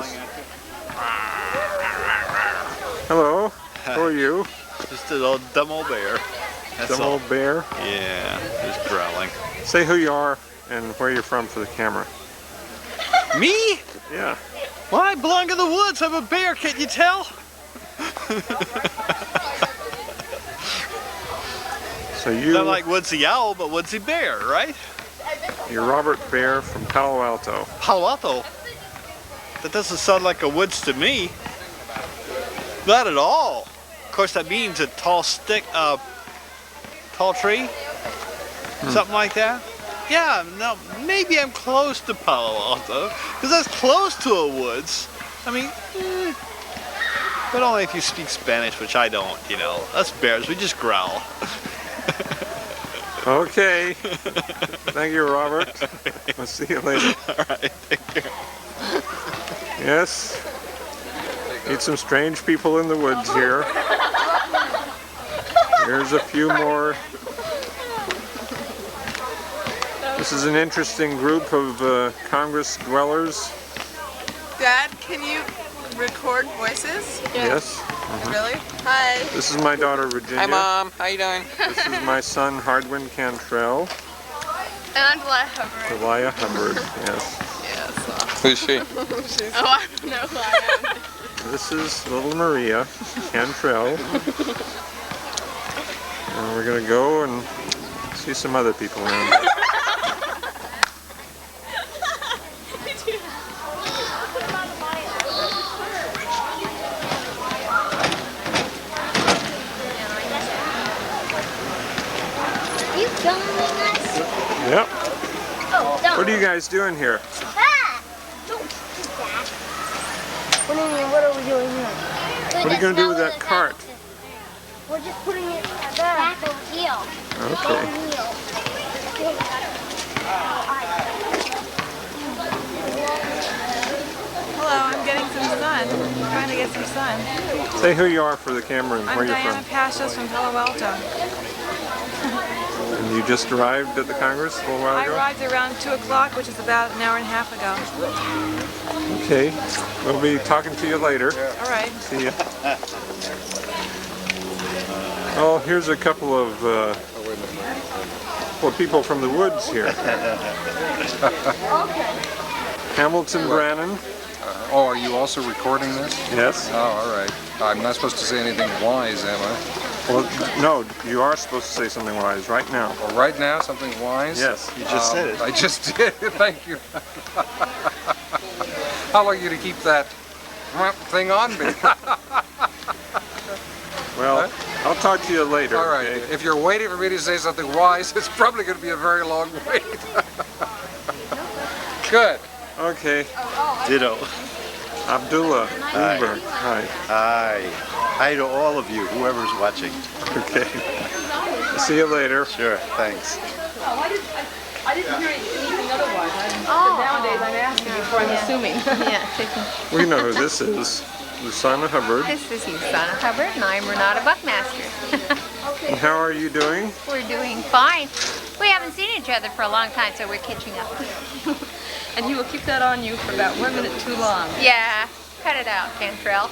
Congress. Hello, who are you? Just an old dumb old bear. That's Dumb all. old bear? Yeah, just growling. Say who you are and where you're from for the camera. Me? Yeah. Well, I belong to the woods. I'm a bear, can't you tell? So you... Not like Woodsy Owl, but Woodsy Bear, right? You're Robert Baer from Palo Alto. Palo Alto? That doesn't sound like a woods to me. Not at all. Of course, that means a tall stick, tall tree, something like that. Yeah, no, maybe I'm close to Palo Alto, because that's close to a woods. I mean, but only if you speak Spanish, which I don't, you know. Us bears, we just growl. Okay. Thank you, Robert. We'll see you later. All right, take care. Yes. Meet some strange people in the woods here. Here's a few more. This is an interesting group of Congress dwellers. Dad, can you record voices? Yes. Really? Hi. This is my daughter Virginia. Hi, Mom. How you doing? This is my son Hardwin Cantrell. And I'm Delia Hubbard. Delia Hubbard, yes. Yes. Who's she? Oh, I don't know who I am. This is little Maria Cantrell. And we're going to go and see some other people around. Yep. What are you guys doing here? Don't do that. What do you mean, what are we doing here? What are you going to do with that cart? We're just putting it back on the heel. Okay. Hello, I'm getting some sun. I'm trying to get some sun. Say who you are for the camera and where I'm you're Dianna from. Pashos from Palo Alto. And you just arrived at the Congress a little while I ago? arrived around 2 o'clock, which is about an hour and a half ago. Okay. We'll be talking to you later. All right. See ya. Oh, here's a couple of well, people from the woods here. Hamilton Brannon. Oh, are you also recording this? Yes. Oh, all right. I'm not supposed to say anything wise, am I? Well, no, you are supposed to say something wise right now. Well, right now, something wise? Yes. You just said it. I just did. Thank you. How long are you to keep that thing on me? Well, I'll talk to you later. All right. Okay? If you're waiting for me to say something wise, it's probably going to be a very long wait. Good. Okay. Ditto. Abdullah, Greenberg. Hi. Hi. Hi to all of you, whoever's watching. Okay. See you later. Sure, thanks. I didn't hear anything otherwise. Nowadays I'm asking before I'm assuming. Yeah. We know who this is. Lusana Hubbard. This is Lusana Hubbard, and I'm Renata Buckmaster. And how are you doing? We're doing fine. We haven't seen each other for a long time, so we're catching up. And he will keep that on you for about 1 minute too long. Yeah, cut it out, Cantrell.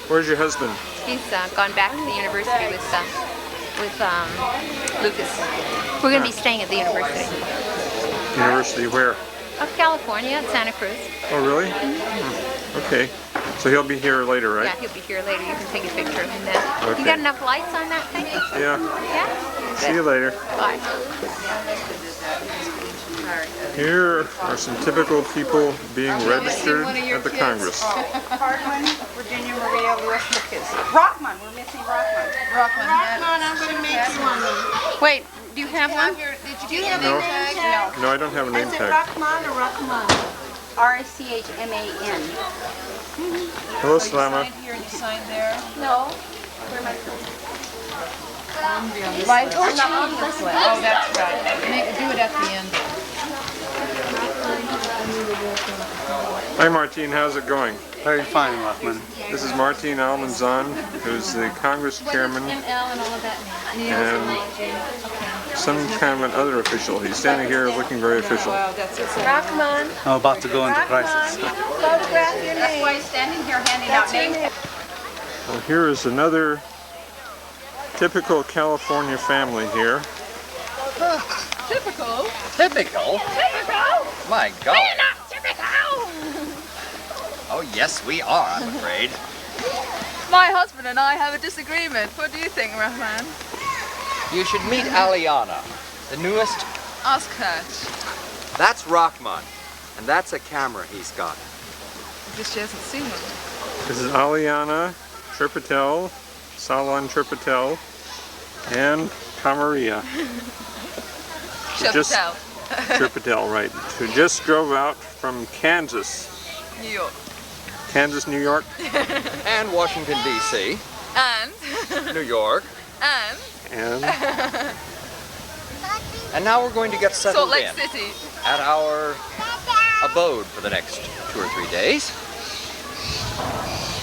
Where's your husband? He's gone back to the university with Lucas. We're going to be staying at the university. University where? Of California, at Santa Cruz. Oh, really? Okay. So he'll be here later, right? Yeah, he'll be here later. You can take a picture of him then. Okay. You got enough lights on that thing? Yeah. Yeah? See you later. Bye. Here are some typical people being registered at the Congress. Hardwin, Virginia, Maria, Lewis, Lucas. Rockman, we're missing Rockman. Rockman, I'm going to make one. Wait, do you have one? Did you have a name tag? No, I don't have a name Is it tag. Rockman or Rockman? R-A-C-H-M-A-N. Hello, Salamah. Sign here and you sign there. No. Right, I'm not on this way. Oh, that's right. Do it at the end. Hi, Martine. How's it going? Very fine, Rockman. This is Martine Almanzan, who's the Congress chairman, ML and all of that. and some kind of another official. He's standing here looking very official. Rockman. I'm about to go into crisis. Photograph your name. That's why he's standing here handing out names. Well, here is another typical California family here. Typical. Typical? Typical. My God. We're not typical. Oh, yes, we are, I'm afraid. My husband and I have a disagreement. What do you think, Rahman? You should meet Aliana, the newest. Ask her. That's Rockman, and that's a camera he's got. Just she hasn't seen one. This is Aliana, Cherpitel, Salon Cherpitel, and Camarilla. Cherpitel. Cherpitel, right. Who just drove out from Kansas. New York. Kansas, New York. And Washington, D.C. And. New York. And. And now we're going to get settled Salt Lake in City. at our abode for the next 2 or 3 days.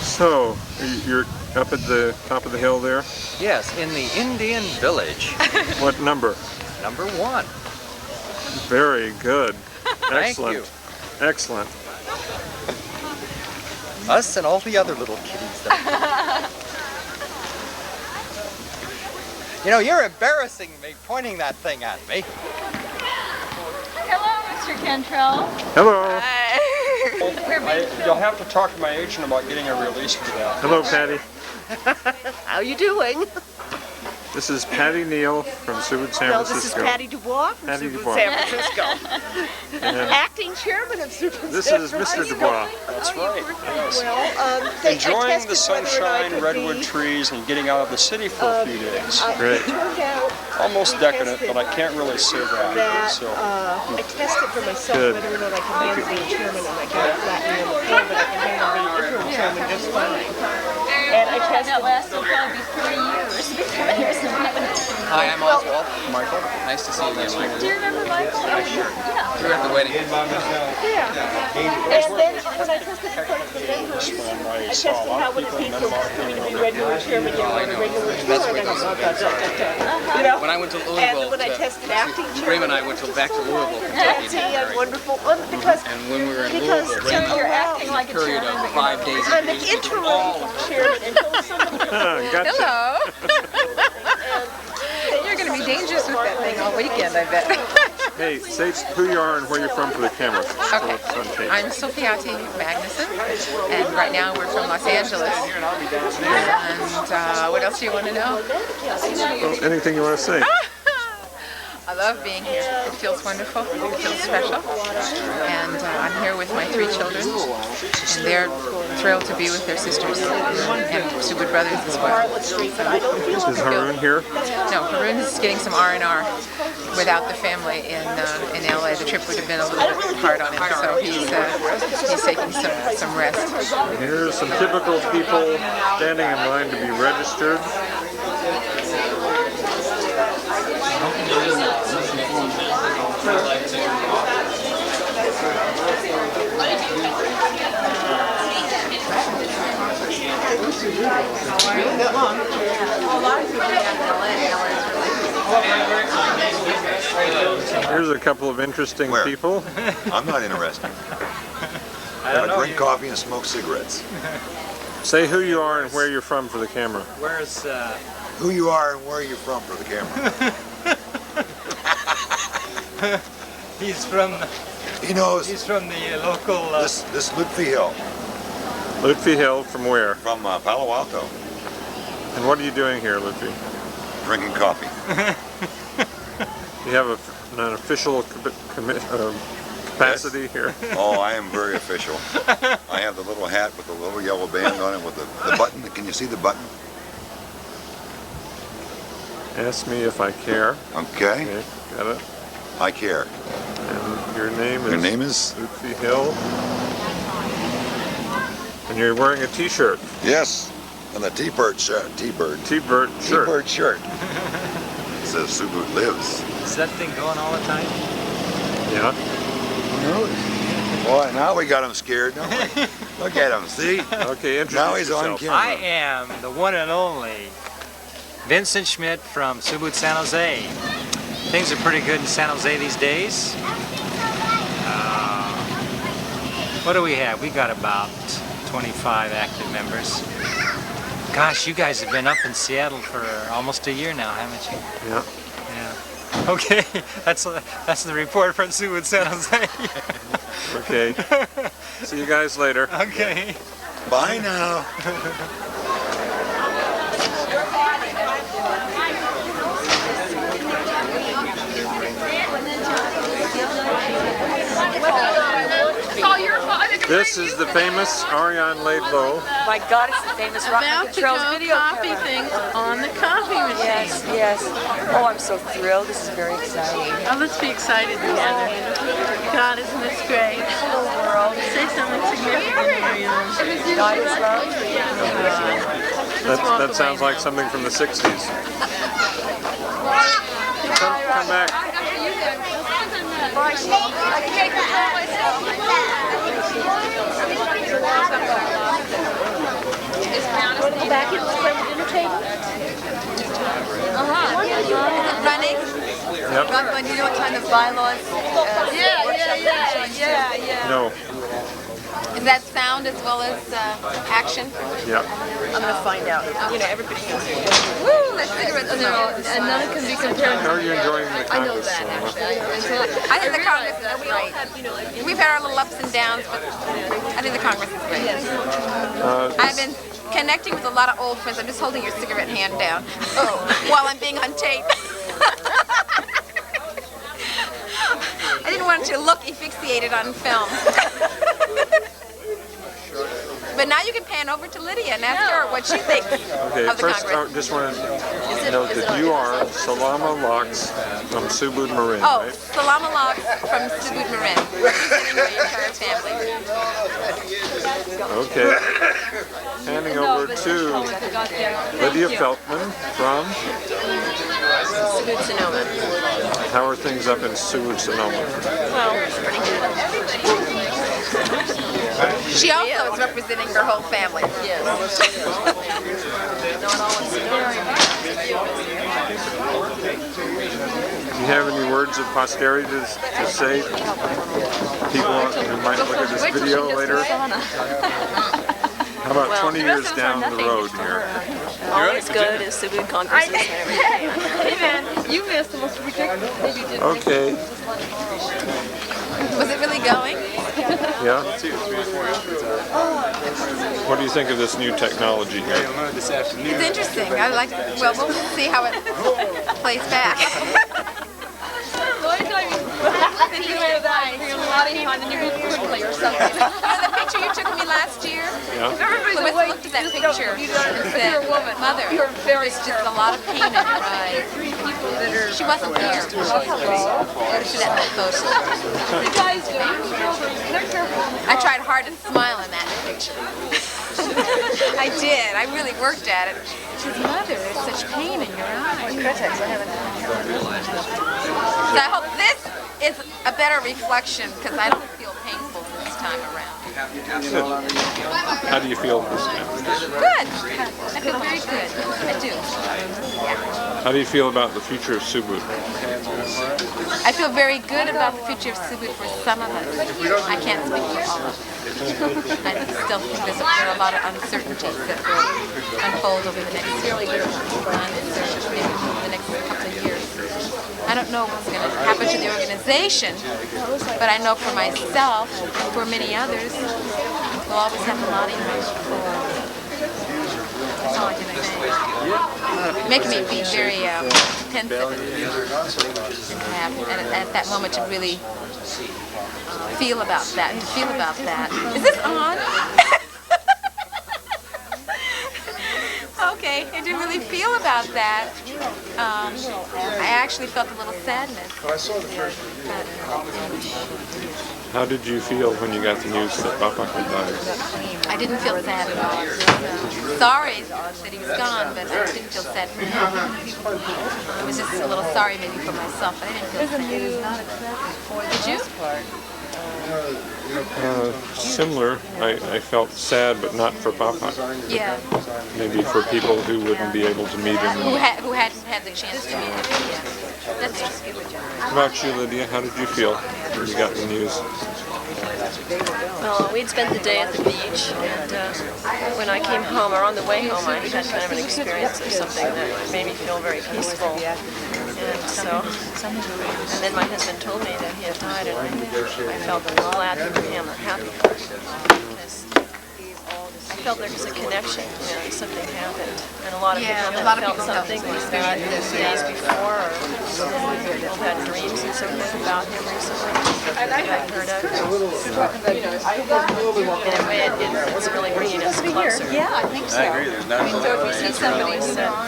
So, you're up at the top of the hill there? Yes, in the Indian village. What number? Number 1. Very good. Thank Excellent. you. Excellent. Us and all the other little kitties that You know, you're embarrassing me pointing that thing at me. Hello, Mr. Cantrell. Hello. You'll have to talk to my agent about getting a release for that. Hello, Patty. How you doing? This is Patty Neal from Subud, San Well, this is Francisco. Patty Dubois from Patty Subud, Dubois. San Francisco. And Acting chairman of Subud. this is Mr. Dubois. That's right. Yes. Well, Enjoying the sunshine, redwood trees, and getting out of the city for a few days. Great. Almost decadent, but I can't really say that. So. I tested for myself Good. whether or not I can handle being chairman, and I got flat on the floor, but I can handle being interim chairman just fine. And I tested. That lasts will probably be 3 years before there's an Hi, I'm Oswald. Michael? Nice to see you again, Michael. Do you remember Michael? Sure. Yeah. We were at the wedding. Yeah. And then when I tested for the members, I tested how would it be for me to be regular chairman, you know, on a regular tour, and I go, you know? When I went to And Louisville, when I tested acting Graham and chairman, I went back to Louisville, Kentucky. see, and wonderful, because And when we were in because Louisville, Graham you're acting like a period chairman, of but 5 days. I'm an interim chairman until somebody Gotcha. Hello. You're going to be dangerous with that thing all weekend, I bet. Hey, say who you are and where you're from for the camera. Okay. I'm Sulfiati Magnusson, and right now we're from Los Angeles. And what else do you want to know? Well, anything you want to say? I love being here. It feels wonderful. It feels special. And I'm here with my 3 children, and they're thrilled to be with their sisters and Subud brothers as well. Is Haroon here? No, Haroon is getting some R&R without the family in LA. The trip would have been a little bit hard on him, so he's taking some rest. Here's some typical people standing in line to be registered. Here's a couple of interesting people. I'm not interested. I drink coffee and smoke cigarettes. Say who you are and where you're from for the camera. Where's Who you are and where you're from for the camera. He's from. He knows. He's from the local. This Luthfi Hill. Luthfi Hill, from where? From Palo Alto. And what are you doing here, Luthfi? Drinking coffee. You have an official capacity here? Oh, I am very official. I have the little hat with the little yellow band on it with the button. Can you see the button? Ask me if I care. Okay. Got it. I care. And your name is? Your name is? Luthfi Hill. And you're wearing a t-shirt. Yes. And the T-Bird shirt. T-Bird. T-Bird shirt. T-Bird shirt. It says Subud lives. Is that thing going all the time? Yeah. Boy, now we got him scared, don't we? Look at him, see? Okay, introduce Now he's yourself. on camera. I am the one and only Vincent Schmidt from Subud, San Jose. Things are pretty good in San Jose these days. What do we have? We got about 25 active members. Gosh, you guys have been up in Seattle for almost a year now, haven't you? Yeah. Yeah. Okay, that's the report from Subud, San Jose. Okay. See you guys later. Okay. Bye now. This is the famous Arianne Laidlaw. My God, it's the famous Rock Trails video coffee things on the coffee machine. Yes, yes. Oh, I'm so thrilled. This is very exciting. Oh, let's be excited together. God, isn't this great? Hello, world. Say something significant, Arianne. God is love. That sounds like something from the 60s. Come back. Back at the dinner table? Running? Yep. Robb, do you know what kind of bylaws? Yeah. No. Is that sound as well as action? Yeah. I'm going to find out. You know, everybody knows. Woo! That's cigarettes and none can be compared. How are you enjoying the Congress? I think the Congress is great. We've had our little ups and downs, but I think the Congress is great. I've been connecting with a lot of old friends. I'm just holding your cigarette hand down while I'm being on tape. I didn't want you to look asphyxiated on film. But now you can pan over to Lydia and ask her what she thinks Okay, of the first Congress. I just want to note that you are Salamah Locks from Subud Marin, Oh, right? Salamah Locks from Subud Marin, representing your entire family. Okay. Handing over to Lydia Feltman from Subud, Sonoma. How are things up in Subud, Sonoma? Well, pretty good. She also is representing her whole family. Yes. Do you have any words of posterity to say? People who might look at this video later? How about 20 years down the road here? All is good as Subud conquers this and everything. Hey man, you missed the most ridiculous thing you did. Okay. Was it really going? Yeah? What do you think of this new technology here? This afternoon. It's interesting. I like. Well, we'll see how it plays back. The picture you took of me last year? Yeah. Everybody looked at that picture and said, Mother, there's just a lot of pain in your eyes. She wasn't here. See that photo. I tried hard to smile in that picture. I did. I really worked at it. She says, Mother, there's such pain in your eyes. So I hope this is a better reflection because I don't feel painful this time around. How do you feel this time? Good. I feel very good. I do. How do you feel about the future of Subud? I feel very good about the future of Subud for some of us. I can't speak for all of us. I still think there are a lot of uncertainties that will unfold over the next maybe the next couple of years. I don't know what's going to happen to the organization, but I know for myself and for many others, we'll always have a lot of That's all I can say. Making me be very pensive and at that moment to really feel about that. Is this on? Okay, I didn't really feel about that. I actually felt a little sadness. How did you feel when you got the news that Bapak had died? I didn't feel sad at all. Sorry that he was gone, but I didn't feel sad for him. I was just a little sorry maybe for myself, but I didn't feel sad. Did you? Similar. I felt sad, but not for Bapak. Yeah. Maybe for people who wouldn't be able to meet him. Who hadn't had the chance to meet him. Yeah. That's just good. How about you, Lydia? How did you feel when you got the news? Well, we'd spent the day at the beach, and when I came home, or on the way home, I had kind of an experience of something that made me feel very peaceful. And so, and then my husband told me that he had died, and I felt glad for him, or happy for him, because I felt there was a connection, you know, something happened. And a lot of people had felt something these days before, or people had dreams and so forth about him recently. I've heard of in a way, it's really bringing us closer. Yeah, I think so. I agree. There's not So if you see somebody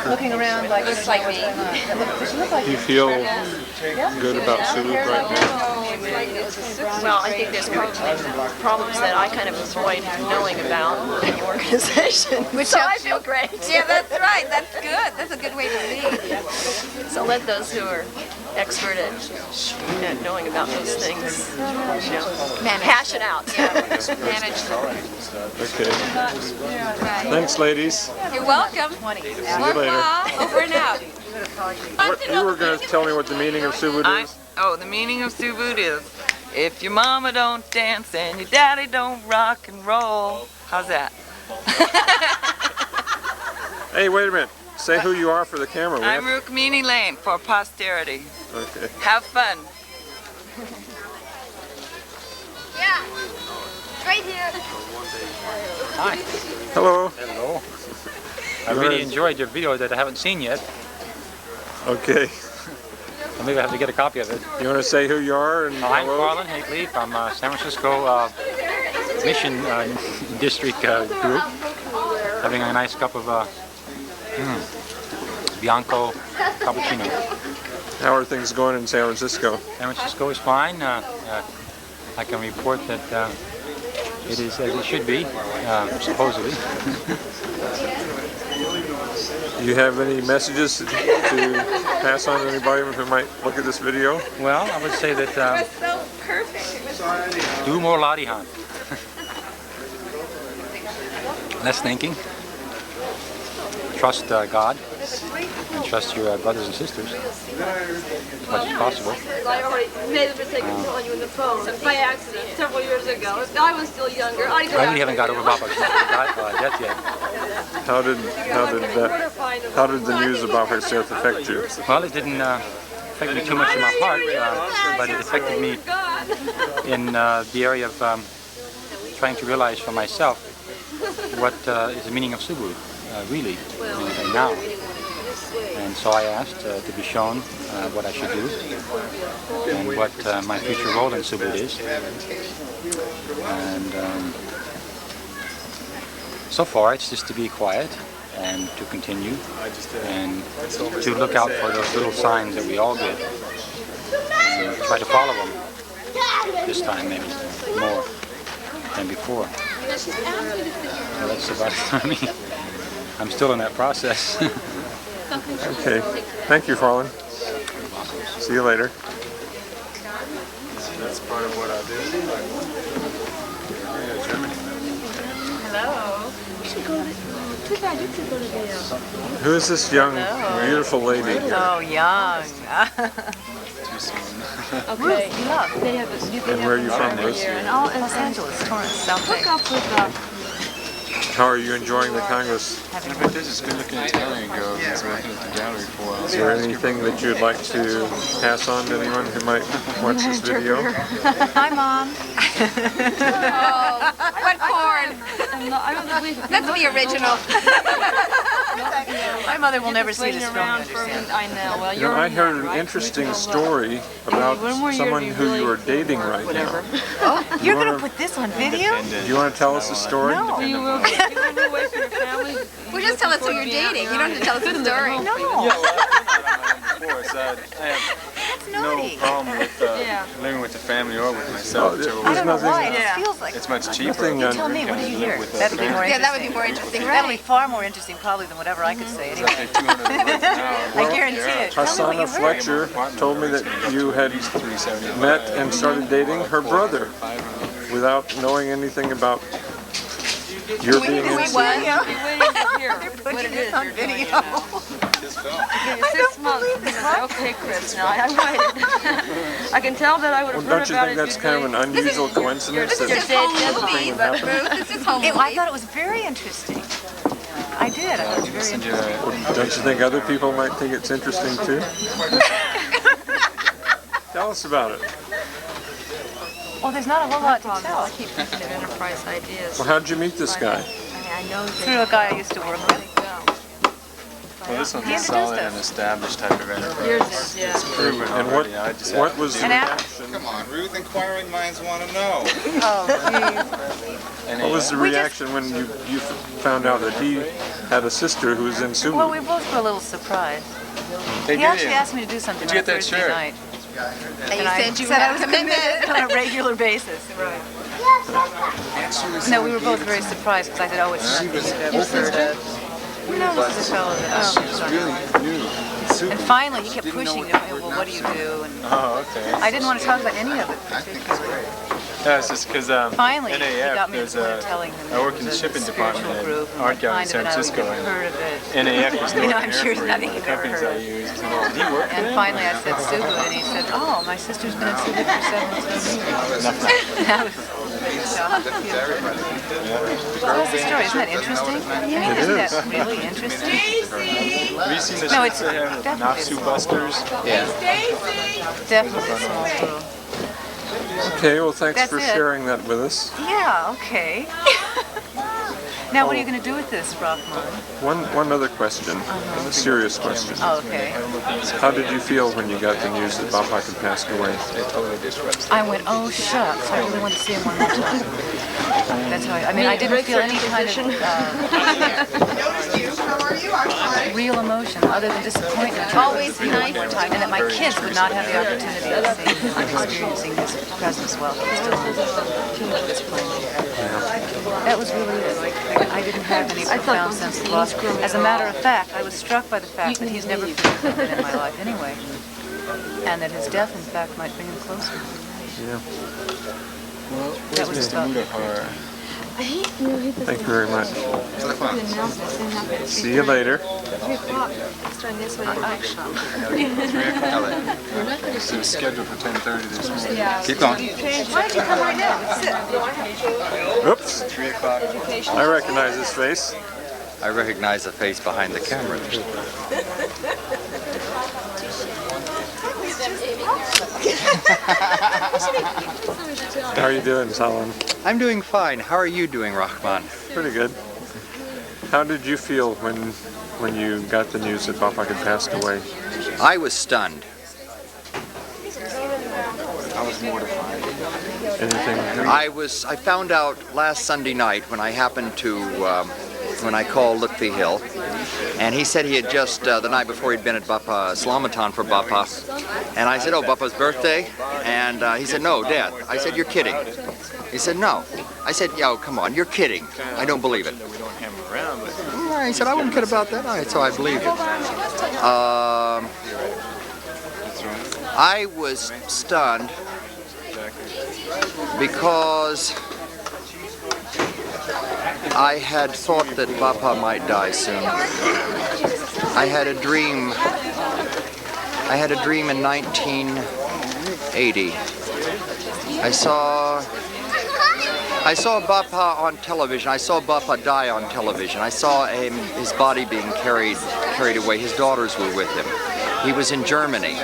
looking around like looks like me, Do you feel good about Subud right now? Well, I think there's problems that I kind of avoid knowing about in the organization. So I feel great. Yeah, that's right. That's good. That's a good way to lead. So let those who are expert at knowing about those things, you know, hash it out. Manage. Okay. Thanks, ladies. You're welcome. See you later. Over and out. You were going to tell me what the meaning of Subud is? Oh, the meaning of Subud is, if your mama don't dance and your daddy don't rock and roll. How's that? Hey, wait a minute. Say who you are for the camera, will I'm you? Rukmini Lane for posterity. Okay. Have fun. Yeah. Right here. Hi. Hello. Hello. I really enjoyed your video that I haven't seen yet. Okay. So maybe I have to get a copy of it. You want to say who you are? And I'm Farlan from San Francisco Mission District group. Having a nice cup of Bianco cappuccino. How are things going in San Francisco? San Francisco is fine. I can report that it is as it should be, supposedly. Do you have any messages to pass on to anybody who might look at this video? Well, I would say that So perfect. do more Ladihan. Less thinking. Trust God. And trust your brothers and sisters as much as possible. I already made the mistake of calling you on the phone by accident several years ago. I was still younger. I really haven't got over Bapak death yet. How did the news about her death affect you? Well, it didn't affect me too much in my heart, but it affected me in the area of trying to realize for myself what is the meaning of Subud, really, now. And so I asked to be shown what I should do and what my future role in Subud is. And so far it's just to be quiet and to continue and to look out for those little signs that we all get and try to follow them this time maybe more than before. So that's about it for me. I'm still in that process. Okay. Thank you, Farlan. See you later. That's part of what I do. Hello. Who is this young, beautiful lady? Oh, young. Okay. Look, they have this new And where are you from, Ruth? in Los Angeles, Torrance, South Bay. Hook up with How are you enjoying the Congress? But this is good looking Italian girl who's working at the gallery for a while. Is there anything that you'd like to pass on to anyone who might watch this video? Hi, Mom. Oh, what corn? That's the original. My mother will never see this film. I know. Well, You know, I heard an interesting story about someone who you are dating right now. Oh, you're going to put this on video? Do you want to tell us the story? No. You will. Well, just tell us who you're dating. You don't have to tell us the story. No. Yeah, well, I've been out on before, so I have naughty. no problem with living with the family or with myself. I don't know why. It just feels like it's much cheaper. You tell me, what did you hear? That'd be more interesting. Yeah, that would be more interesting. That'll be far more interesting probably than whatever I could say anyway. I guarantee it. Hassana Fletcher told me that you had met and started dating her brother without knowing anything about your being in Subaru. They're putting this on video. 6 months. Okay, Chris, now I waited. I can tell that I would have Well, heard don't you about think it. that's kind of an unusual coincidence? This is that home everything movie, happened? I thought it was very interesting. I did. I thought it was very interesting. Well, don't you think other people might think it's interesting too? Tell us about it. Well, there's not a whole lot to tell. I keep thinking of enterprise ideas. Well, how'd you meet this guy? I know Through a guy I used to work with. Well, this one's He a introduced solid us. and established type of enterprise. Yours is, yeah. It's proven And already. I just what was the And reaction? Come on, Ruth, inquiring minds want to know. Oh, What was the reaction when you found out that he had a sister who was in Subaru? well, we both were a little surprised. Hey, He actually Gideon, asked me to do something Did you on get that Thursday shirt? night. And you I said you said I had was a commitment. committed on a regular basis. Right. No, we were both very surprised because I said, oh, it's nothing. Your sister? No, this is a fellow that And finally, he kept pushing me. Well, what do you do? And Oh, okay. I didn't want to talk about any of it particularly. Yeah, it's just because Finally, he NAF, got me to there's the point of a, telling him I work in the it was a shipping department spiritual group at Art Gallery in and San kind of Francisco. I'd heard of it. NAF is You know, North I'm sure it's nothing you've ever companies heard I of. use. Do you work for And them? finally I said Subud, and he said, oh, my sister's been in Subud for 17 years. That was so that's the story. Isn't that interesting? I mean, isn't that really interesting? Have you seen the No, ships it's they have? definitely Nasu a Busters? Definitely a small world. Okay, well, thanks That's for it. sharing that with us. Yeah, okay. Now, what are you going to do with this, Rockman? One other question, a serious question. Oh, okay. How did you feel when you got the news that Bapak had passed away? I went, oh, shucks. I really want to see him one more time. That's how I mean, I didn't feel any kind of real emotion other than disappointment. Always nice. One time, and that my kids would not have the opportunity of seeing him and experiencing his presence while he was still on this planet. That was really it. I didn't have any profound sense of loss. As a matter of fact, I was struck by the fact that he's never been in my life anyway, and that his death, in fact, might bring him closer. Yeah. That was just about Thank you very much. See you later. It's scheduled for 10:30 this morning. Keep going. Why don't you come right now? Sit. Oops. 3 o'clock. I recognize his face. I recognize the face behind the camera. How are you doing, Salam? I'm doing fine. How are you doing, Rahman? Pretty good. How did you feel when you got the news that Bapak had passed away? I was stunned. I was mortified. Anything? I found out last Sunday night when I happened to, when I called Luthfi Hill, and he said he had just, the night before he'd been at Bapa, Salamah for Bapa, and I said, oh, Bapa's birthday? And he said, no, Dad. I said, you're kidding. He said, no. I said, yo, come on, you're kidding. I don't believe it. We don't have him around, but He said, I wouldn't kid about that. So I believed it. I was stunned because I had thought that Bapa might die soon. I had a dream in 1980. I saw Bapa on television. I saw Bapa die on television. I saw his body being carried away. His daughters were with him. He was in Germany.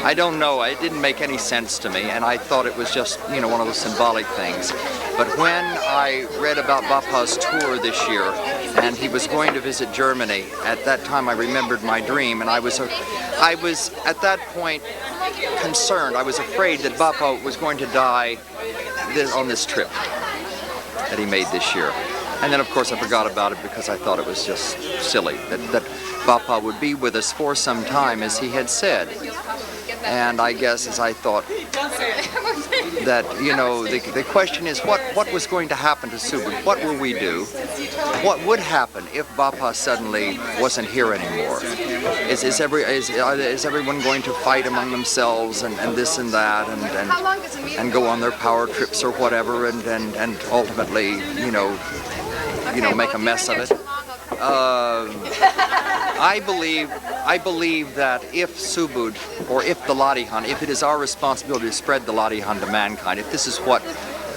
I don't know. It didn't make any sense to me, and I thought it was just, one of those symbolic things. But when I read about Bapa's tour this year, and he was going to visit Germany, at that time I remembered my dream, and I was at that point concerned. I was afraid that Bapa was going to die on this trip that he made this year. And then, of course, I forgot about it because I thought it was just silly that Bapa would be with us for some time, as he had said. And I guess as I thought that, you know, the question is what was going to happen to Subud? What will we do? What would happen if Bapak suddenly wasn't here anymore? Is everyone going to fight among themselves and this and that and go on their power trips or whatever and ultimately, you know, make a mess of it? I believe that if Subud, or if the Ladihan, if it is our responsibility to spread the Ladihan to mankind, if this is what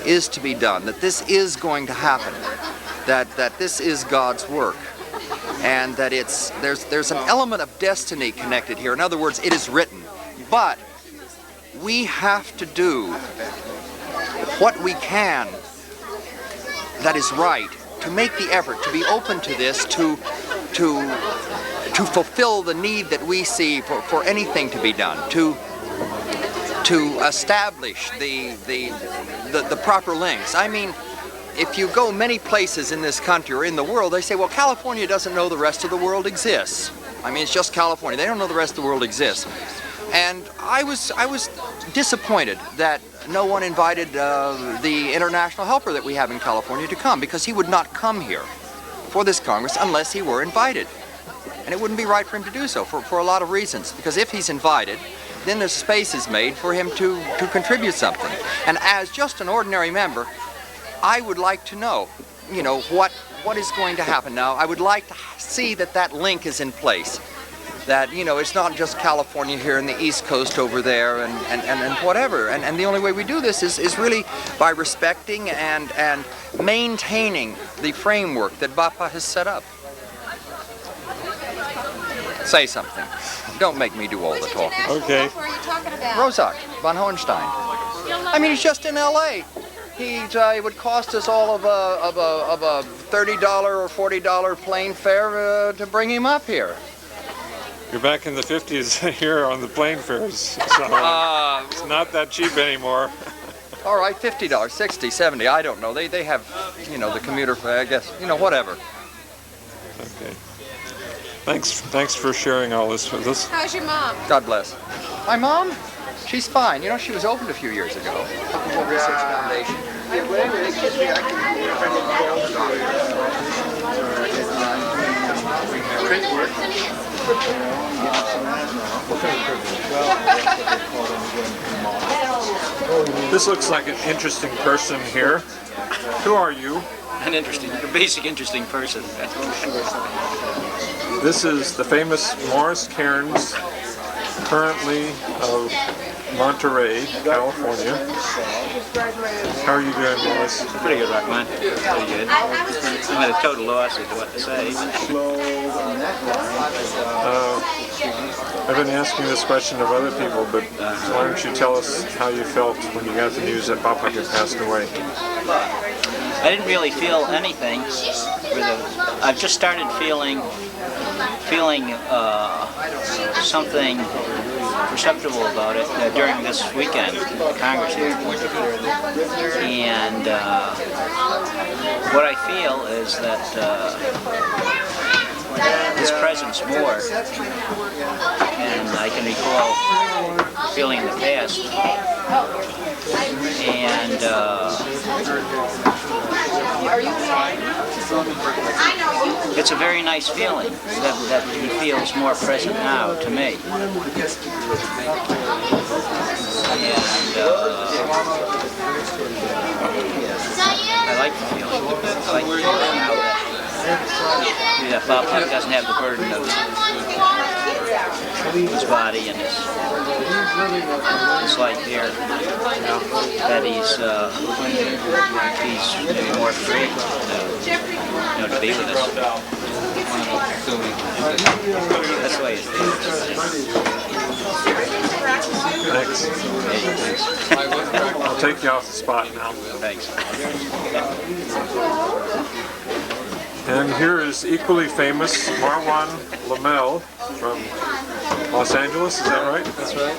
is to be done, that this is going to happen, that this is God's work, and that there's an element of destiny connected here. In other words, it is written, but we have to do what we can that is right, to make the effort, to be open to this, to fulfill the need that we see for anything to be done, to establish the proper links. I mean, if you go many places in this country or in the world, they say, well, California doesn't know the rest of the world exists. I mean, it's just California. They don't know the rest of the world exists. And I was disappointed that no one invited the international helper that we have in California to come, because he would not come here for this Congress unless he were invited. And it wouldn't be right for him to do so for a lot of reasons, because if he's invited, then the space is made for him to contribute something. And as just an ordinary member, I would like to know, you know, what is going to happen now. I would like to see that link is in place. That, you know, it's not just California here and the East Coast over there and whatever. And the only way we do this is really by respecting and maintaining the framework that Bapak has set up. Say something. Don't make me do all the talking. Okay. Rozak von Hohenstein. I mean, he's just in L.A. It would cost us all of a $30 or $40 plane fare to bring him up here. You're back in the 50s here on the plane fares, so it's not that cheap anymore. All right, $50, $60, $70, I don't know. They have, you know, the commuter fare, I guess, you know, whatever. Okay. Thanks for sharing all this with us. How's your mom? God bless. My mom? She's fine. You know, she was opened a few years ago. Huckleberry Research Foundation. This looks like an interesting person here. Who are you? A basic interesting person. This is the famous Morris Cairns, currently of Monterey, California. How are you doing, Morris? Pretty good, Rockman. Pretty good. I'm at a total loss as to what to say. I've been asking this question of other people, but why don't you tell us how you felt when you got the news that Bapak had passed away? I didn't really feel anything. I've just started feeling something perceptible about it during this weekend, the Congress here. And what I feel is that his presence more, and I can recall feeling in the past. And it's a very nice feeling that he feels more present now to me. And I like the feeling. I like the feeling now that Bapak doesn't have the burden of his body and his life here. That he's maybe more free to be with us. That's the way it feels. Thanks. I'll take you off the spot now. Thanks. And here is equally famous Marwan Lamel from Los Angeles, is that right? That's right.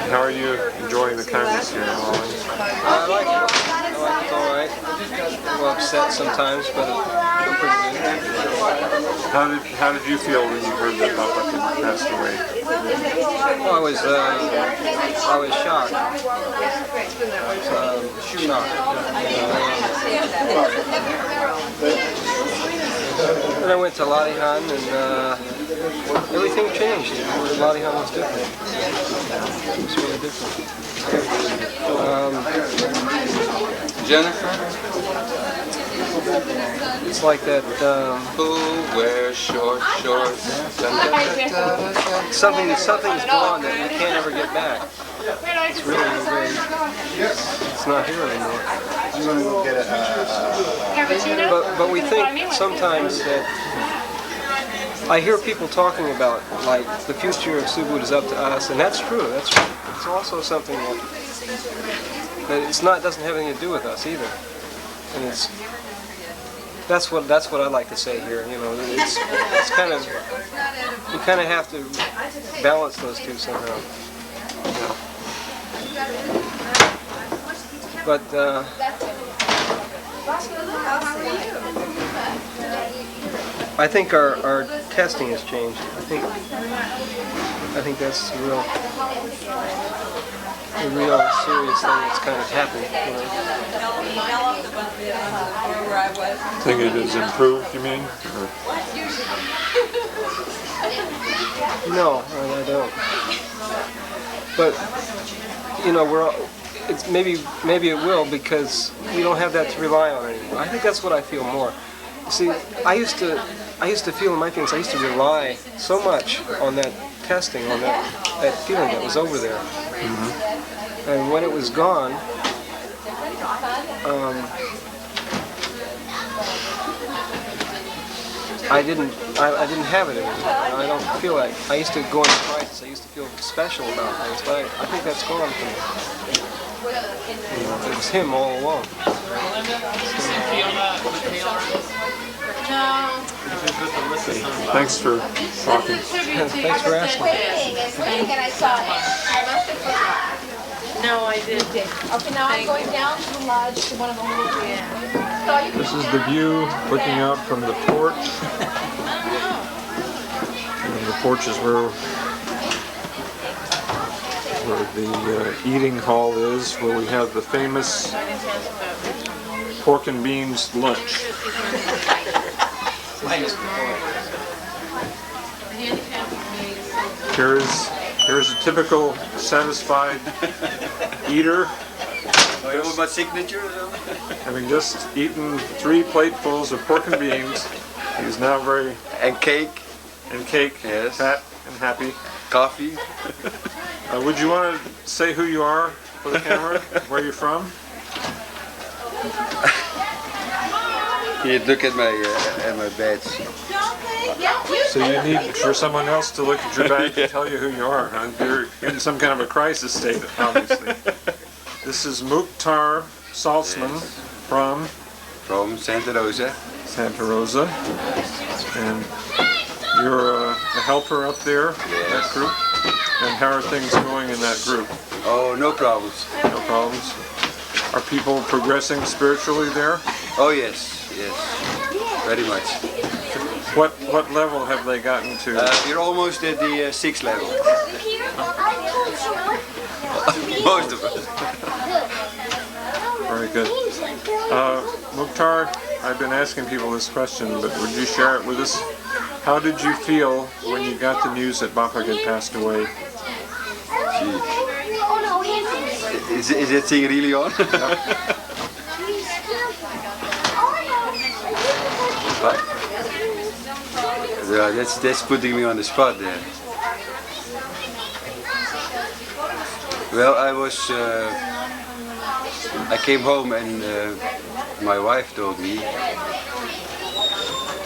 How are you enjoying the Congress here in New Orleans? I like it. It's all right. little upset sometimes, but I feel pretty good. How did you feel when you heard that Bapak had passed away? Well, I was shocked. And I went to Ladihan, and everything changed. Ladihan was different. It was really different. Jennifer? It's like that. Who wears short shorts? Something's gone that we can't ever get back. It's really, it's not here anymore. I'm going to go get But we think sometimes that I hear people talking about like the future of Subud is up to us, and that's true. That's true. It's also something that it's not doesn't have anything to do with us either, and that's what I like to say here. You know, it's kind of you kind of have to balance those two somehow. Yeah. But I think our testing has changed. I think that's the real serious thing that's kind of happened. You know. Think it has improved, you mean? No, I don't. But you know, it's maybe it will because we don't have that to rely on anymore. I think that's what I feel more. See, I used to feel in my feelings, I used to rely so much on that testing, on that feeling that was over there. Mm-hmm. And when it was gone, I didn't have it anymore. I don't feel like I used to go into crisis. I used to feel special about things, but I think that's gone from me. You know, it was him all along. Thanks for talking. Thanks for asking. No, I didn't. Okay, now I'm going down to the lodge to one of the little This is the view looking out from the porch. And the porch is where the eating hall is, where we have the famous pork and beans lunch. Here's a typical satisfied eater. My signature? Having just eaten 3 platefuls of pork and beans, he's now very... And cake. And cake, yes. Fat and happy. Coffee. Would you want to say who you are for the camera? Where you're from? You look at my badge. So you need for someone else to look at your badge and tell you who you are. Huh? You're in some kind of a crisis state, obviously. This is Mukhtar Salzman from Santa Rosa. Santa Rosa. And you're a helper up there in that group. And how are things going in that group? Oh, no problems. No problems. Are people progressing spiritually there? Oh yes, very much. What level have they gotten to? You're almost at the 6th level. Most of us. Very good. Mukhtar, I've been asking people this question, but would you share it with us? How did you feel when you got the news that Bapak had passed away? Is that thing really on? Yeah, that's putting me on the spot there. Well, I came home and my wife told me.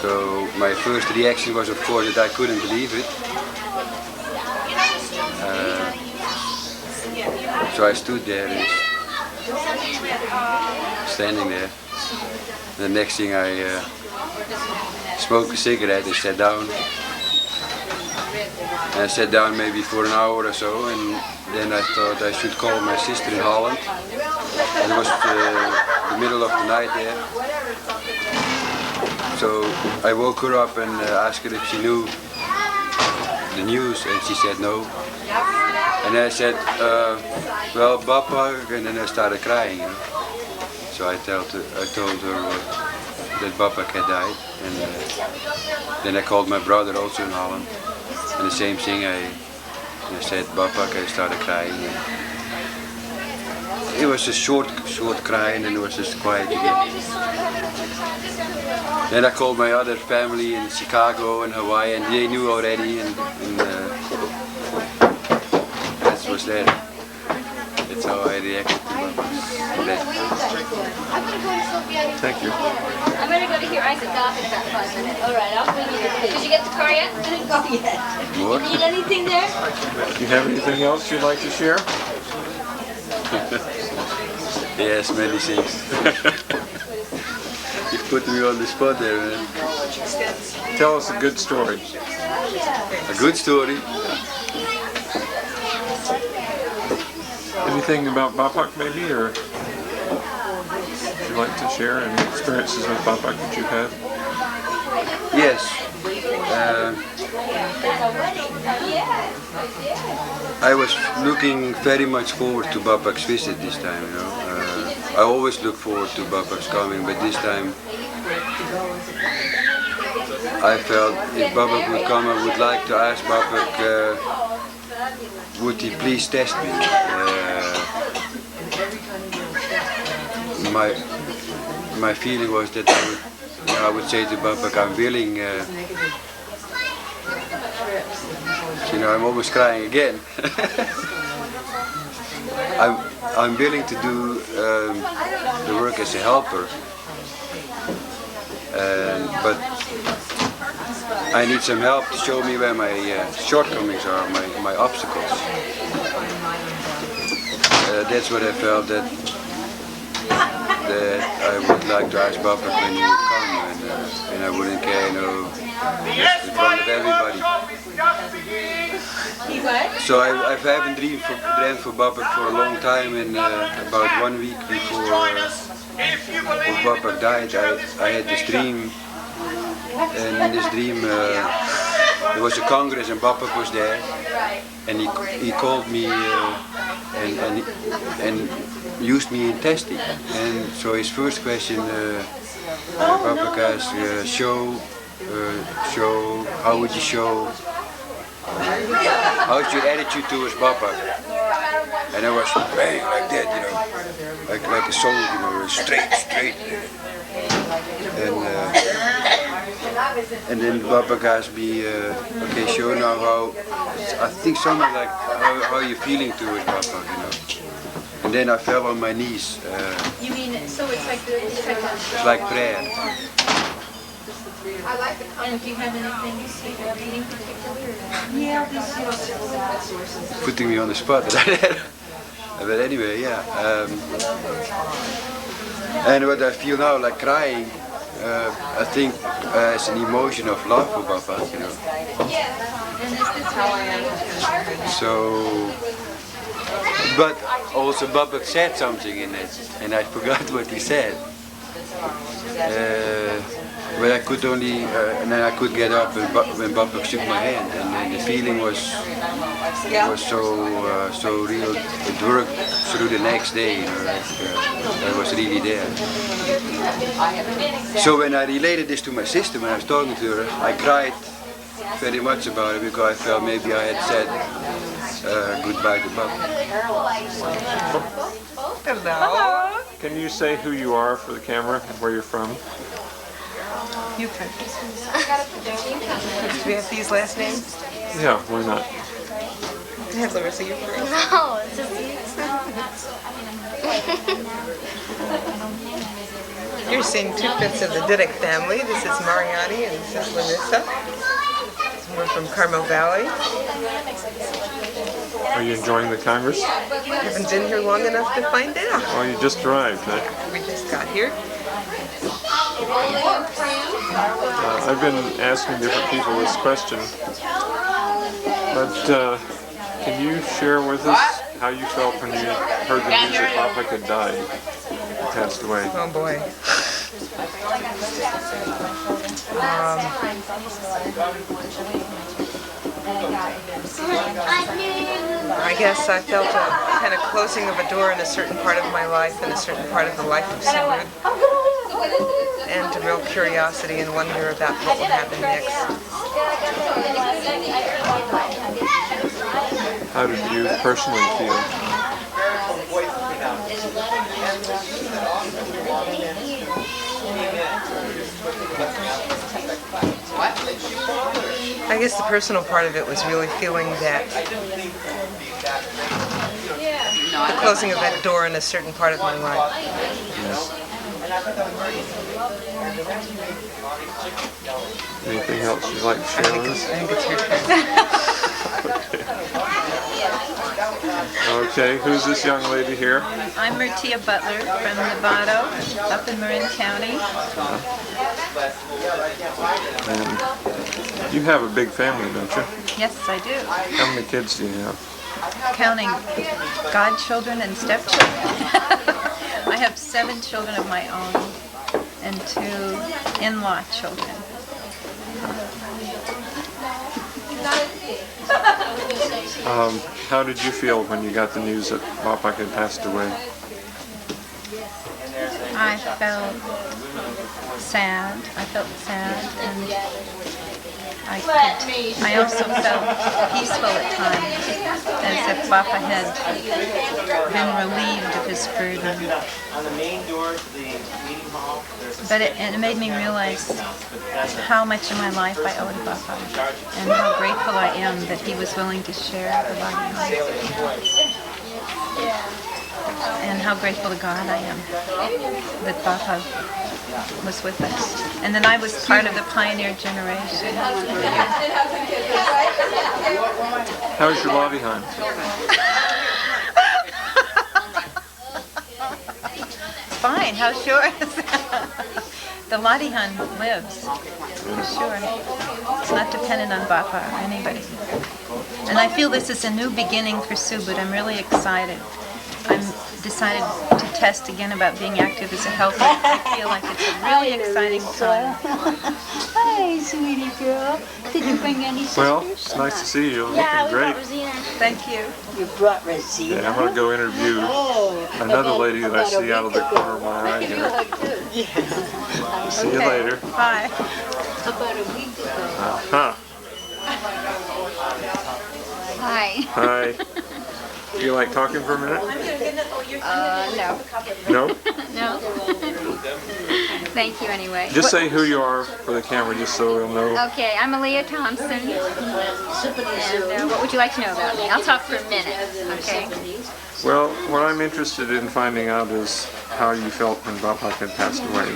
So my first reaction was, of course, that I couldn't believe it. So I stood there, standing there. The next thing I smoked a cigarette and sat down. And I sat down maybe for an hour or so, and then I thought I should call my sister in Holland. And it was the the middle of the night there. So I woke her up and asked her if she knew the news, and she said no. And I said, well, Bapak, and then I started crying. You know? So I told her that Bapak had died, and then I called my brother also in Holland, and the same thing. I said Bapak. I started crying. It was a short cry, and then it was just quiet again. Then I called my other family in Chicago and Hawaii, and they knew already, and that was that. That's how I reacted to that. Thank you. I'm going to go to hear Isaac Goff in about 5 minutes. All right, I'll bring you there. Did you get the car yet? I didn't go yet. More? You need anything there? Do you have anything else you'd like to share? Yes, many things. You put me on the spot there, man. Tell us a good story. A good story? Anything about Bapak maybe, or would you like to share any experiences with Bapak that you've had? Yes. I was looking very much forward to Bapak's visit this time, you know. I always look forward to Bapak's coming, but this time I felt if Bapak would come, I would like to ask Bapak, would he please test me? My feeling was that I would say to Bapak, I'm willing. You know, I'm almost crying again. I'm willing to do the work as a helper, but I need some help to show me where my shortcomings are, my obstacles. That's what I felt that I would like to ask Bapak when he would come, and I wouldn't care, you know, just in front of everybody. So I haven't dreamed for Bapak for a long time, and about 1 week before Bapak died, I had this dream, and in this dream there was a congress and Bapak was there, and he called me and used me in testing. And so his first question, Bapak asked, how would you show, how's your attitude towards Bapak? And I was bang, like that, you know, like a soul, you know, straight. And then Bapak asked me, okay, show now how, I think something like how you're feeling towards Bapak, you know. And then I fell on my knees. You mean, so it's like it's like prayer. I like the comment. Do you have anything you see or reading particularly? Yeah, putting me on the spot. But anyway, yeah. And what I feel now, like crying, I think as an emotion of love for Bapak, you know. So, but also Bapak said something in it, and I forgot what he said. But I could only, and then I could get up when Bapak shook my hand, and the feeling was so real. It worked through the next day, you know, I was really there. So when I related this to my sister, when I was talking to her, I cried very much about it because I felt maybe I had said goodbye to Bapak. Hello. Can you say who you are for the camera and where you're from? You can. Do we have these last names? Yeah, why not? Go ahead, Larissa, you're first. No, it's just You're seeing 2/5 of the Diddick family. This is Mariani and this is Larissa. We're from Carmel Valley. Are you enjoying the Congress? Haven't been here long enough to find out. Oh, you just arrived, huh? We just got here. I've been asking different people this question, but can you share with us how you felt when you heard the news that Bapak had died? had passed away? Oh boy. I guess I felt a kind of closing of a door in a certain part of my life and a certain part of the life of Subud, and a real curiosity and wonder about what would happen next. How did you personally feel? I guess the personal part of it was really feeling that the closing of that door in a certain part of my life. Anything else you'd like to share with us? I think it's your turn. Okay, who's this young lady here? I'm Mertia Butler from Nevada, up in Marin County. And you have a big family, don't you? Yes, I do. How many kids do you have? Counting godchildren and stepchildren. I have 7 children of my own and 2 in-law children. How did you feel when you got the news that Bapak had passed away? I felt sad. And I also felt peaceful at times, as if Bapak had been relieved of his burden. But it made me realize how much of my life I owe to Bapak, and how grateful I am that he was willing to share the body, and how grateful to God I am that Bapak was with us, and then I was part of the pioneer generation. How's your lobby hunt? Fine, how sure is the Ladihan lives, sure. It's not dependent on Bapak or anybody. And I feel this is a new beginning for Subud. I'm really excited. I'm decided to test again about being active as a helper. I feel like it's a really exciting time. Hi, sweetie girl. Did you bring any sisters? Well, it's nice to see you. You're looking great. Thank you. You brought Rosina. Yeah, I'm going to go interview another lady that I see out of the corner of my eye here. See you later. Bye. About a week ago. Uh-huh. Hi. Hi. You like talking for a minute? No. No? No. Thank you anyway. Just say who you are for the camera, just so we'll know. Okay, I'm Aaliyah Thompson. And what would you like to know about me? I'll talk for a minute, okay? Well, what I'm interested in finding out is how you felt when Bapak had passed away.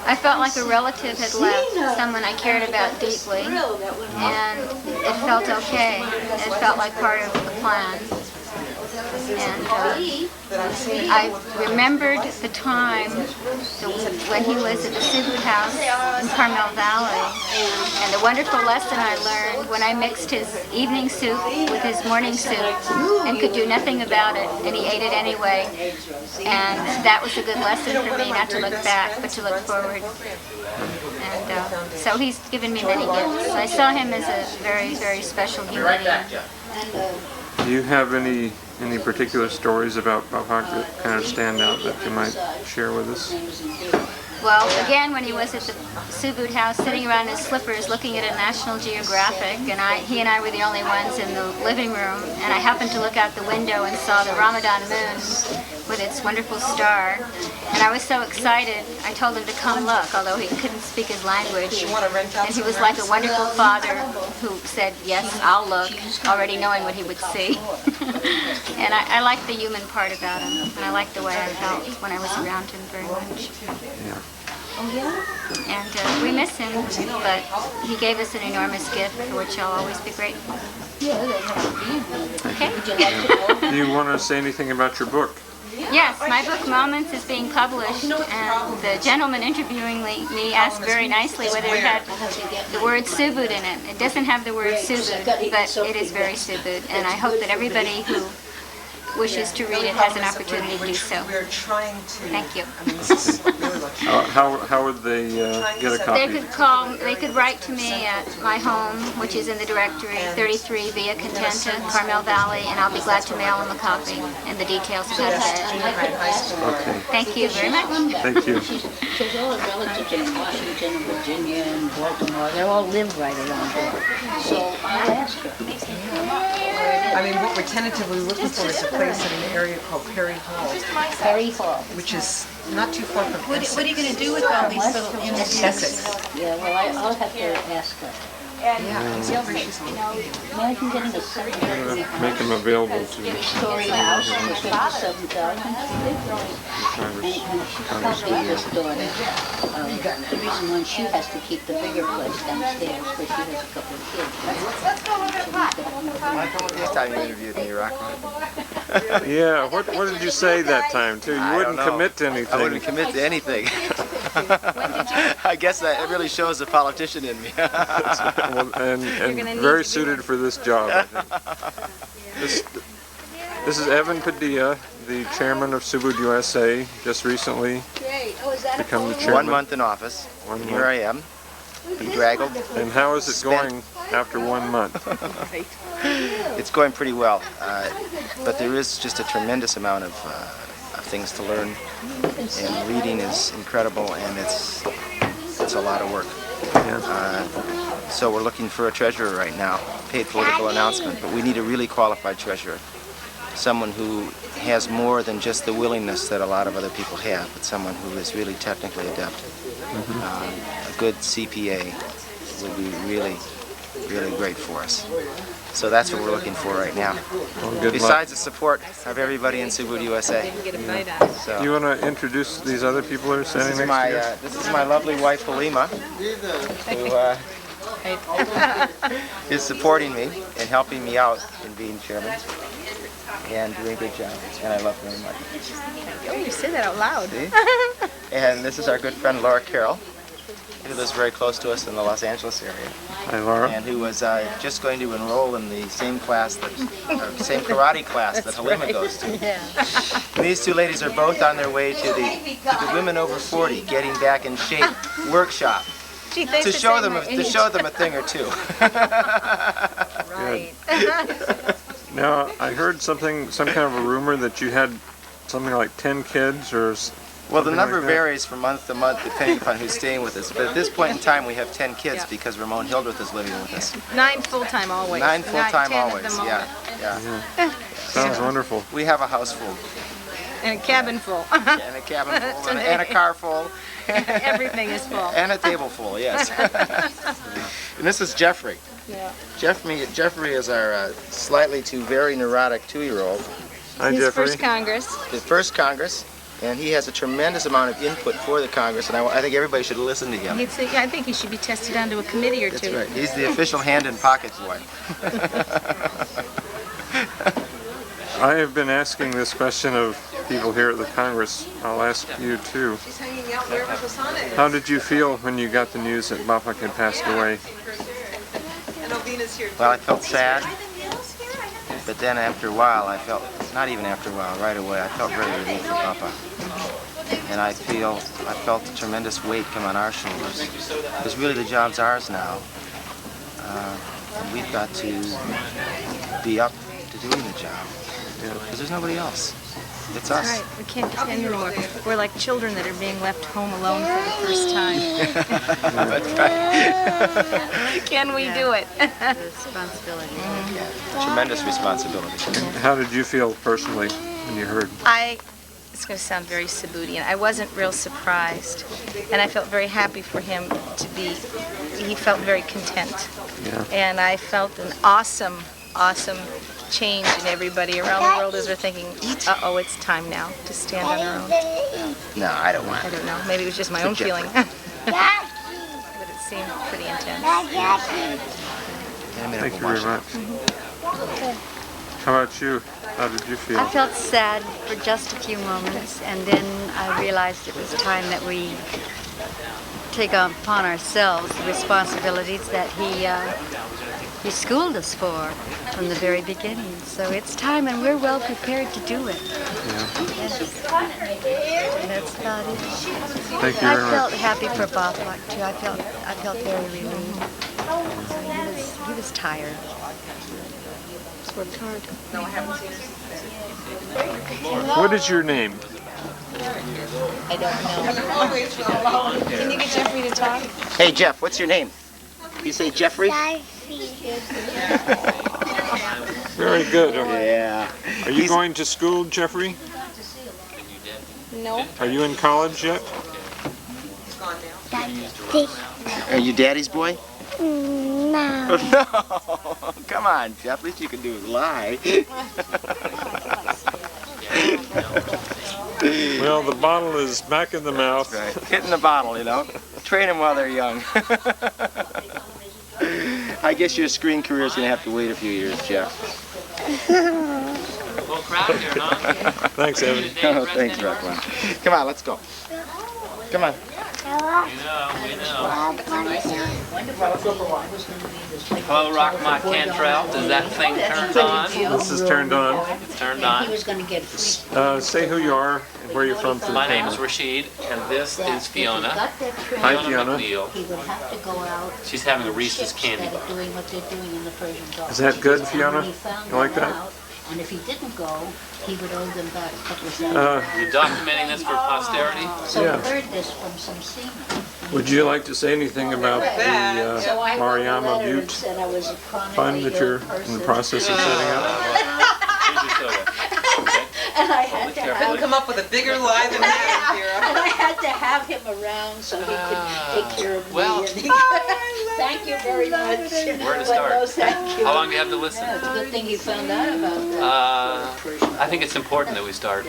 I felt like a relative had left, someone I cared about deeply, and it felt okay. It felt like part of the plan. And I remembered the time when he was at the Subud house in Carmel Valley, and the wonderful lesson I learned when I mixed his evening soup with his morning soup and could do nothing about it, and he ate it anyway. And that was a good lesson for me, not to look back, but to look forward. And so he's given me many gifts. I saw him as a very, very special human being. Do you have any particular stories about Bapak that kind of stand out that you might share with us? Well, again, when he was at the Subud house, sitting around in his slippers, looking at a National Geographic, and he and I were the only ones in the living room, and I happened to look out the window and saw the Ramadan moon with its wonderful star, and I was so excited, I told him to come look, although he couldn't speak his language, and he was like a wonderful father who said, yes, I'll look, already knowing what he would see. And I like the human part about him, and I like the way I felt when I was around him very much. Yeah. And we miss him, but he gave us an enormous gift for which I'll always be grateful. Okay. Do you want to say anything about your book? Yes, my book Moments is being published, and the gentleman interviewing me asked very nicely whether it had the word Subud in it. It doesn't have the word Subud, but it is very Subud, and I hope that everybody who wishes to read it has an opportunity to do so. We're trying to. Thank you. How would they get a copy? They could write to me at my home, which is in the directory, 33 Via Contenta, Carmel Valley, and I'll be glad to mail them a copy and the details about that. Okay. Thank you very much. Thank you. She's all relatives in Washington and Virginia and Baltimore. They all live right around here. So I'll ask her. I mean, what we're tentatively looking for is a place in an area called Perry Hall. Perry Hall. Which is not too far from Essex. What are you going to do with all these little images? Essex. Yeah, well, I'll have to ask her. Imagine getting a 7,000. Make them available to Story house and it's 7,000. Probably this daughter. The reason why she has to keep the bigger place downstairs because she has a couple of kids. Last time you interviewed me, Rock. Yeah, what did you say that time, too? You wouldn't commit to anything. I wouldn't commit to anything. I guess that it really shows the politician in me. and very suited for this job, I think. This is Evan Padilla, the chairman of Subud USA, just recently become the chairman. 1 month in office. Here I am, bedraggled. And how is it going after 1 month? It's going pretty well, but there is just a tremendous amount of things to learn, and reading is incredible, and it's a lot of work. So we're looking for a treasurer right now, paid political announcement, but we need a really qualified treasurer, someone who has more than just the willingness that a lot of other people have, but someone who is really technically adept. A good CPA would be really, really great for us. So that's what we're looking for right now. Well, besides the support of everybody in Subud USA. So, you want to introduce these other people who are standing next to you? This is my lovely wife, Halima, who is supporting me and helping me out in being chairman and doing a good job. And I love her very much. Oh, you said that out loud. See? And this is our good friend Laura Carroll, who lives very close to us in the Los Angeles area. Hi, Laura. And who was just going to enroll in the same class same karate class that Halima goes to. Yeah. And these two ladies are both on their way to the Women Over 40 Getting Back in Shape workshop to show them a thing or two. Right. Now, I heard some kind of a rumor that you had something like 10 kids or. Well, the number varies from month to month depending upon who's staying with us. But at this point in time, we have 10 kids because Ramon Hildreth is living with us. 9 full-time always. 9 full-time 10 always, yeah. Sounds wonderful. We have a house full. And a cabin full. And a cabin full, and a car full. Everything is full. And a table full, yes. And this is Jeffrey. Yeah. Jeffrey is our slightly too very neurotic 2-year-old. Hi, His Jeffrey. first Congress. His first Congress. And he has a tremendous amount of input for the Congress, and I think everybody should listen to him. I think he should be tested onto a committee or two. That's right. He's the official hand and pocket boy. I have been asking this question of people here at the Congress. I'll ask you too. How did you feel when you got the news that Bapak had passed away? Well, I felt sad, but then after a while, not even after a while, right away, I felt very relieved for Papa. And I felt a tremendous weight come on our shoulders. Because really the job's ours now. And we've got to be up to doing the job. Because there's nobody else. It's us. That's right. We can't depend anymore. We're like children that are being left home alone for the first time. That's right. Can we do it? Responsibility. Tremendous responsibility. How did you feel personally when you heard? It's going to sound very Subudian. I wasn't real surprised, and I felt very happy for him to be. He felt very content, and I felt an awesome change in everybody around the world as we're thinking, uh-oh, it's time now to stand on our own. No, I don't want I don't know. Maybe it was just my own feeling. But it seemed pretty intense. Thank you very much. How about you? How did you feel? I felt sad for just a few moments, and then I realized it was time that we take upon ourselves the responsibilities that he schooled us for from the very beginning. So it's time, and we're well prepared to do it. Yes. That's about it. Thank you I very felt much. happy for Bapak too. I felt very relieved. He was tired. He's worked hard. No, I haven't seen What is your name? I don't know. Can you get Jeffrey to talk? Hey, Jeff, what's your name? You say Jeffrey? Very good. Yeah. Are you going to school, Jeffrey? No. Are you in college yet? Are you Daddy's boy? No. No. Come on, Jeff. Least you can do is lie. Well, the bottle is back in the mouth. Right. Hitting the bottle, you know. Train them while they're young. I guess your screen career is going to have to wait a few years, Jeff. Thanks, Evan. Oh, thanks, Rukmini. Come on, let's go. Come on. Hello, Rock My Cantrell. Is that thing turned on? This is turned on. It's turned on. Say who you are and where you're from. My name is Rashid, and this is Fiona. Hi, Fiona. McNeil. She's having a Reese's candy bar. Is that good, Fiona? You like that? And if he didn't go, he would owe them back a couple of cents. You're documenting this for posterity? So Yeah. I heard this from some seamen. Would you like to say anything about the So I wrote a Mariama letter and Butte said I was a chronically fund that you're ill in the process of setting up? And I had to have Couldn't come up with a bigger lie than that, Vera. and I had to have him around so he could take care of me. well- and he thank you very much. Where to But start? no, thank you. How long do you have to listen? Yeah, it's a good thing you found out about that. I think it's important that we start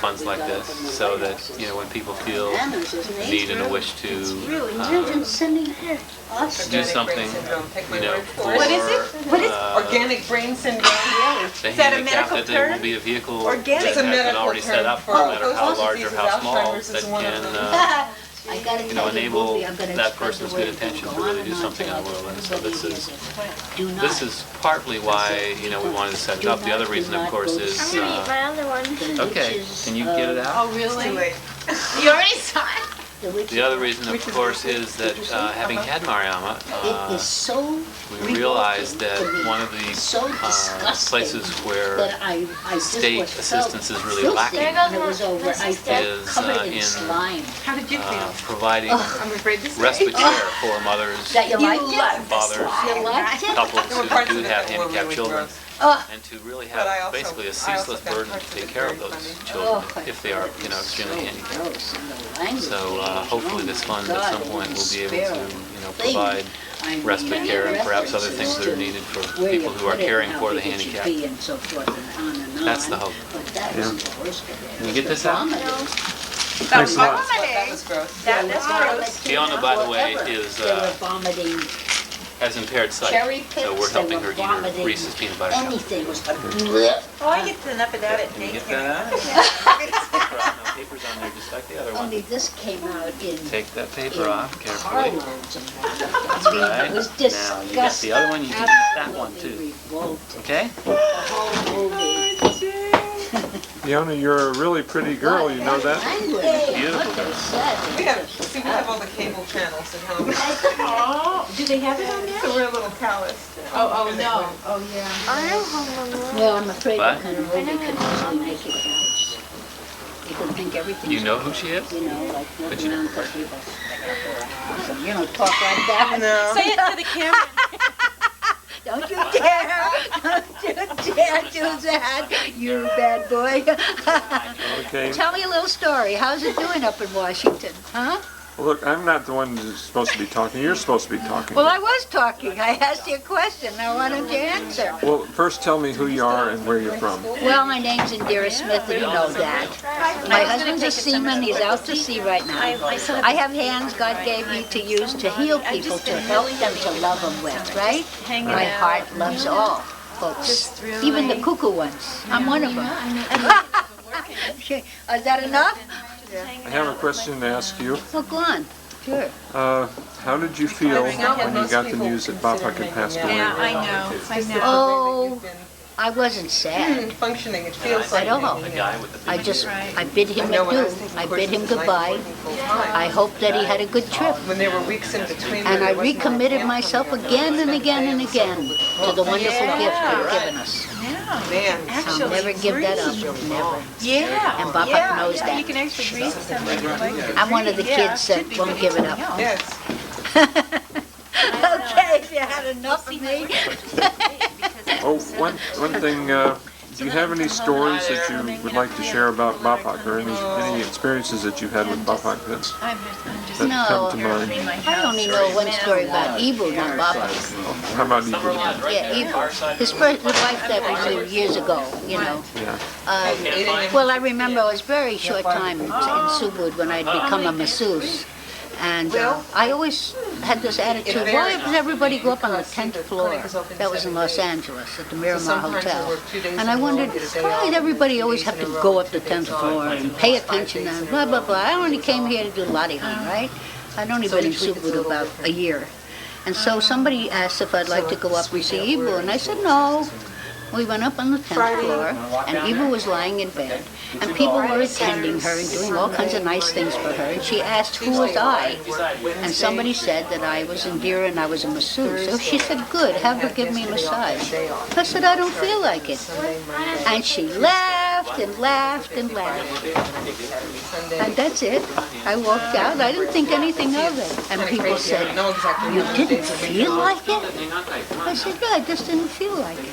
funds like this so that, when people feel a need and a wish to Imagine sending us. do something, for What is it? What is organic brain syndrome? the Is that a handicap, medical that there will term? be a vehicle Organic. that It's a has been medical already set term up, for no matter how most large or diseases. how small, Alzheimer's that is one of can them. enable that person's good intention to really do something in the world. And so this is partly why we wanted to set it up. The other reason, of course, is okay. Can you get it out? Oh, really? You already saw it? The other reason, of course, is that having had Mariama, we realized that one of the places where state assistance is really lacking is in providing respite care for mothers, fathers, couples who do have handicapped children, and to really have basically a ceaseless burden to take care of those children if they are, extremely handicapped. So hopefully this fund at some point will be able to, provide respite care and perhaps other things that are needed for people who are caring for the handicapped. That's the hope. Yeah. Can you get this out? Thanks a lot. That was gross. Fiona, by the way, has impaired sight, so we're helping her eat her Reese's peanut butter cup. Anything was Oh, I get enough of that at Can you get daycare. that out? No papers on there, just like the other one. Only this came out in Take that paper off carefully. carloads and Right. it was Now, you got disgusting. the other one, you can eat that one too. Okay? Fiona, you're a really pretty girl, you know that? Beautiful. We have all the cable channels at home. Do they have it on there? So we're a little calloused. Oh, no. Oh, yeah. Well, I'm afraid What? that kind of movie could easily make it callous. You could think everything. You know who she is? Like But you around for people. Talk like that. No. Say it to the camera. Don't you dare! Don't you dare do that! You bad boy. Okay. Tell me a little story. How's it doing up in Washington? Huh? Well, look, I'm not the one who's supposed to be talking. You're supposed to be talking. Well, I was talking. I asked you a question. Now why don't you answer? Well, first tell me who you are and where you're from. Well, my name's Indira Smith, and you know that. My husband's a seaman. He's out to sea right now. I have hands God gave me to use to heal people, to help them, to love them with, right? My heart loves all folks, even the cuckoo ones. I'm one of them. Is that enough? I have a question to ask you. Well, go on. Sure. How did you feel when you got the news that Bapak had passed away? Yeah, I know. Oh, I wasn't sad Functioning, it feels like at all. I bid him adieu. I bid him goodbye. I hoped that he had a good trip. When there were weeks in between. And I recommitted myself again and again and again to the wonderful gift you've given us. Man, I'll never give that up. Never. Yeah. And Bapak knows that. You can actually read something like that. I'm one of the kids that won't give it up. Yes. Okay, if you had enough of me. Oh, one thing, do you have any stories that you would like to share about Bapak, or any experiences that you've had with Bapak that come to mind? I only know one story about Ibu, not Bapak. How about Ibu? Yeah, Ibu. The wife that we knew years ago, you know. Yeah. Well, I remember it was a very short time in Subud when I'd become a masseuse. And I always had this attitude, why does everybody go up on the 10th floor? That was in Los Angeles at the Miramar Hotel. And I wondered, why did everybody always have to go up the 10th floor and pay attention and blah, blah, blah. I only came here to do Ladihan, right? I'd only been in Subud about a year. And so somebody asked if I'd like to go up and see Ibu, and I said no. We went up on the 10th floor, and Ibu was lying in bed, and people were attending her and doing all kinds of nice things for her, and she asked, who was I? And somebody said that I was Indira and I was a masseuse. So she said, good, have her give me a massage. I said, I don't feel like it. And she laughed and laughed and laughed. And that's it. I walked out. I didn't think anything of it. And people said, you didn't feel like it? I said, yeah, I just didn't feel like it.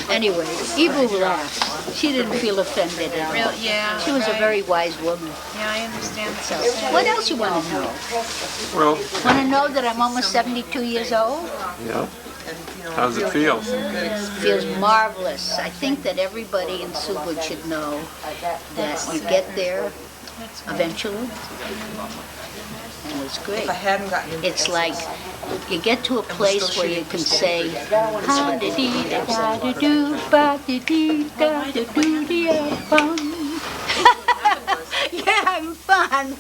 Anyway, Ibu laughed. She didn't feel offended at all. Really? Yeah. She was a very wise woman. Yeah, I understand. So, what else you want to know? Well, Want to know that I'm almost 72 years old? Yeah. How does it feel? Feels marvelous. I think that everybody in Subud should know that you get there eventually. And it's great. It's like you get to a place where you can say, ha-da-dee-da-da-da-doo, ba-da-dee-da-da-doo-dee-da-bum. You're having fun.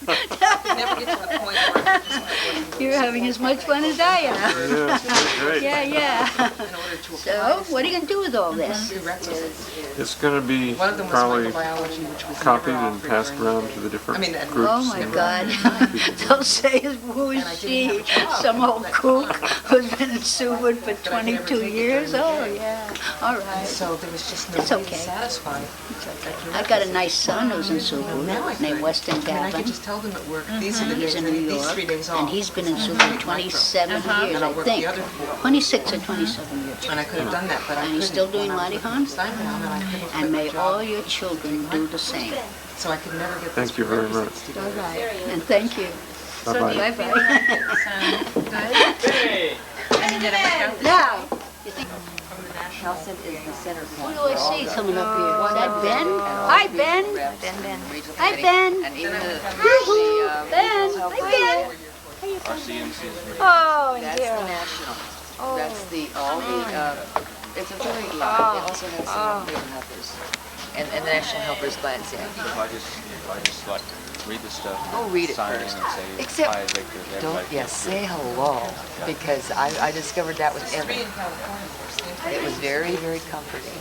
You're having as much fun as I am. Yeah, yeah. So, what are you going to do with all this? It's going to be probably copied and passed around to the different groups. Oh my God. They'll say, who is she? Some old kook who's been in Subud for 22 years? Oh, yeah. All right. It's okay. I've got a nice son who's in Subud named Weston Gavin. He's in New York, and he's been in Subud 27 years, I think. 26 or 27 years. And I could have done that, but and he's still doing Ladihan. And may all your children do the same. So I could never get. Thank you very much. All right, and thank you. Bye-bye. Bye-bye. Now, you think Nelson is the center point. Who do I see coming up here? Is that Ben? Hi, Ben. Ben. Hi, Ben. And even the Ben. Hi, Ben. Oh, that's dear. the national. That's the it's a very long. It also has some freedom helpers, and the national helpers by itself. If I just like read the stuff. Oh, read it sign first. in and say Except, hi, Victor, don't say hello, because I discovered that with Evan. It was very, very comforting.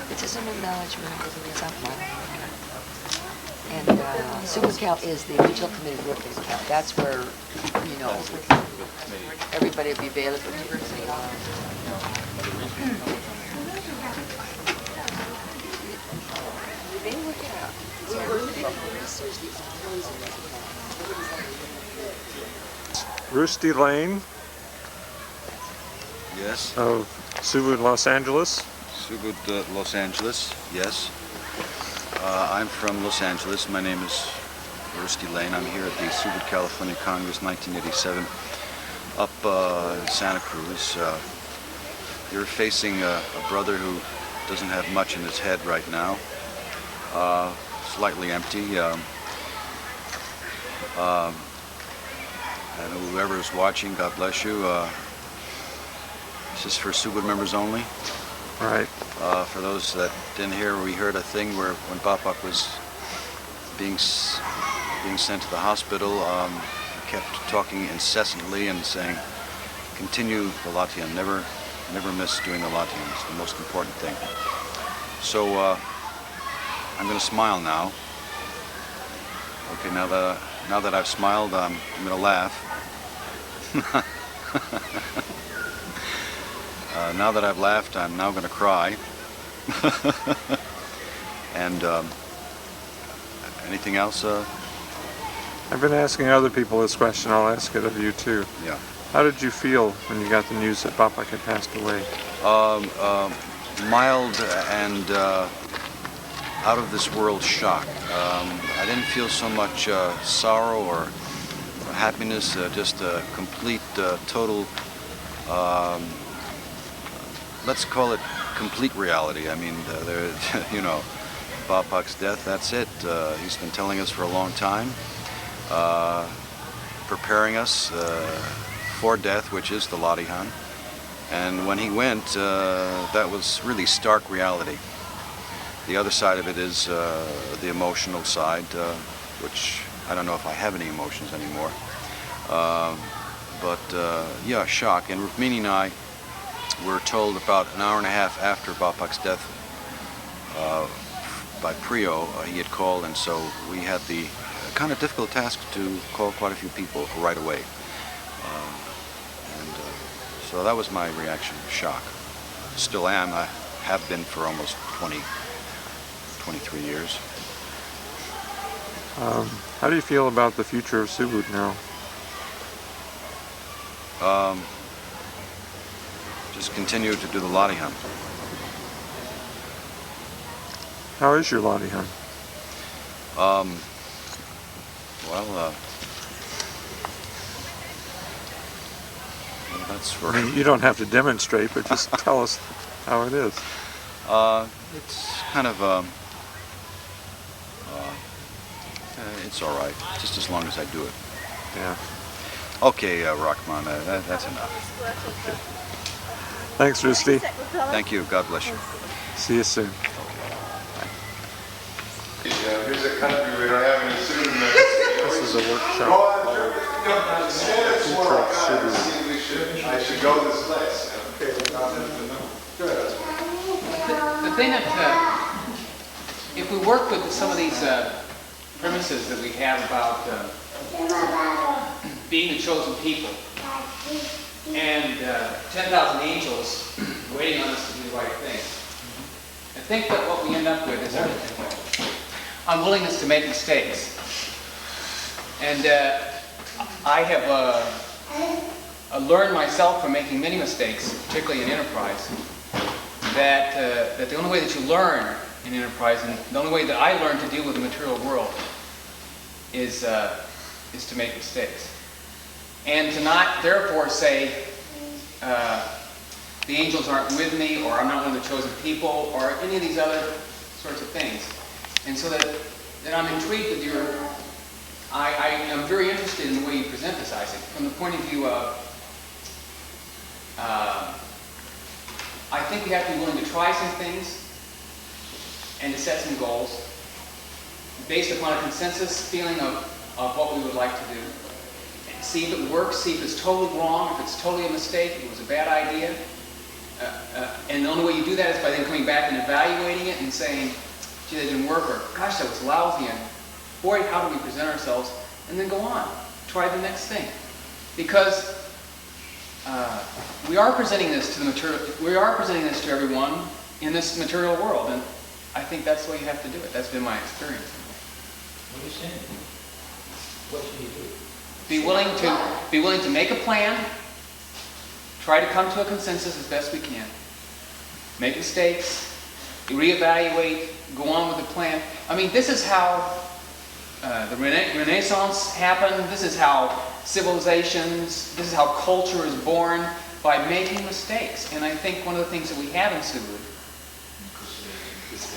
It's just an acknowledgement of something. And Subud Count is the regional committee working count. That's where, everybody will be available to you. Rusty Lane Yes. of Subud, Los Angeles. Subud, Los Angeles, yes. I'm from Los Angeles. My name is Rusty Lane. I'm here at the Subud, California Congress 1987 up in Santa Cruz. You're facing a brother who doesn't have much in his head right now. Slightly empty. And whoever is watching, God bless you. This is for Subud members only. Right. For those that didn't hear, we heard a thing where when Bapak was being being sent to the hospital, kept talking incessantly and saying, continue the Latihan, never miss doing the Latihan. It's the most important thing. So I'm going to smile now. Okay, now that I've smiled, I'm going to laugh. Now that I've laughed, I'm now going to cry. And anything else? I've been asking other people this question. I'll ask it of you too. Yeah. How did you feel when you got the news that Bapak had passed away? Mild and out of this world shock. I didn't feel so much sorrow or happiness, just a complete, total, let's call it complete reality. I mean, you know, Bapak's death, that's it. He's been telling us for a long time, preparing us for death, which is the Latihan. And when he went, that was really stark reality. The other side of it is the emotional side, which I don't know if I have any emotions anymore. Yeah, shock. And Rukmini and I were told about an hour and a half after Bapak's death by Prio, he had called, and so we had the kind of difficult task to call quite a few people right away. So that was my reaction, shock. Still am. I have been for almost 23 years. How do you feel about the future of Subud now? Just continue to do the Latihan. How is your Latihan? Well, that's for... I mean, you don't have to demonstrate, but just tell us how it is. It's kind of, it's all right, just as long as I do it. Yeah. Okay, Rahman, that's enough. Okay. Thanks, Rusty. Thank you. God bless you. See you soon. Here's a country we don't have any pseudonyms. This is a workshop called Future of Subaru. I should go this place. The thing that, if we work with some of these premises that we have about being the chosen people and 10,000 angels waiting on us to do the right thing, I think that what we end up with is unwillingness to make mistakes. And I have learned myself from making many mistakes, particularly in enterprise, that the only way that you learn in enterprise, and the only way that I learn to deal with the material world, is to make mistakes, and to not therefore say the angels aren't with me, or I'm not one of the chosen people, or any of these other sorts of things. And so that I'm intrigued with your. I am very interested in the way you present this, Isaac, from the point of view of. I think we have to be willing to try some things and to set some goals based upon a consensus feeling of what we would like to do. And see if it works, see if it's totally wrong, if it's totally a mistake, if it was a bad idea. And the only way you do that is by then coming back and evaluating it and saying, gee, that didn't work, or gosh, that was lousy, and boy, how do we present ourselves? And then go on. Try the next thing. Because we are presenting this to the material, we are presenting this to everyone in this material world, and I think that's the way you have to do it. That's been my experience. What are you saying? What should you do? Be willing to make a plan, try to come to a consensus as best we can. Make mistakes, reevaluate, go on with the plan. I mean, this is how the Renaissance happened. This is how civilizations, this is how culture is born, by making mistakes. And I think one of the things that we have in Subud,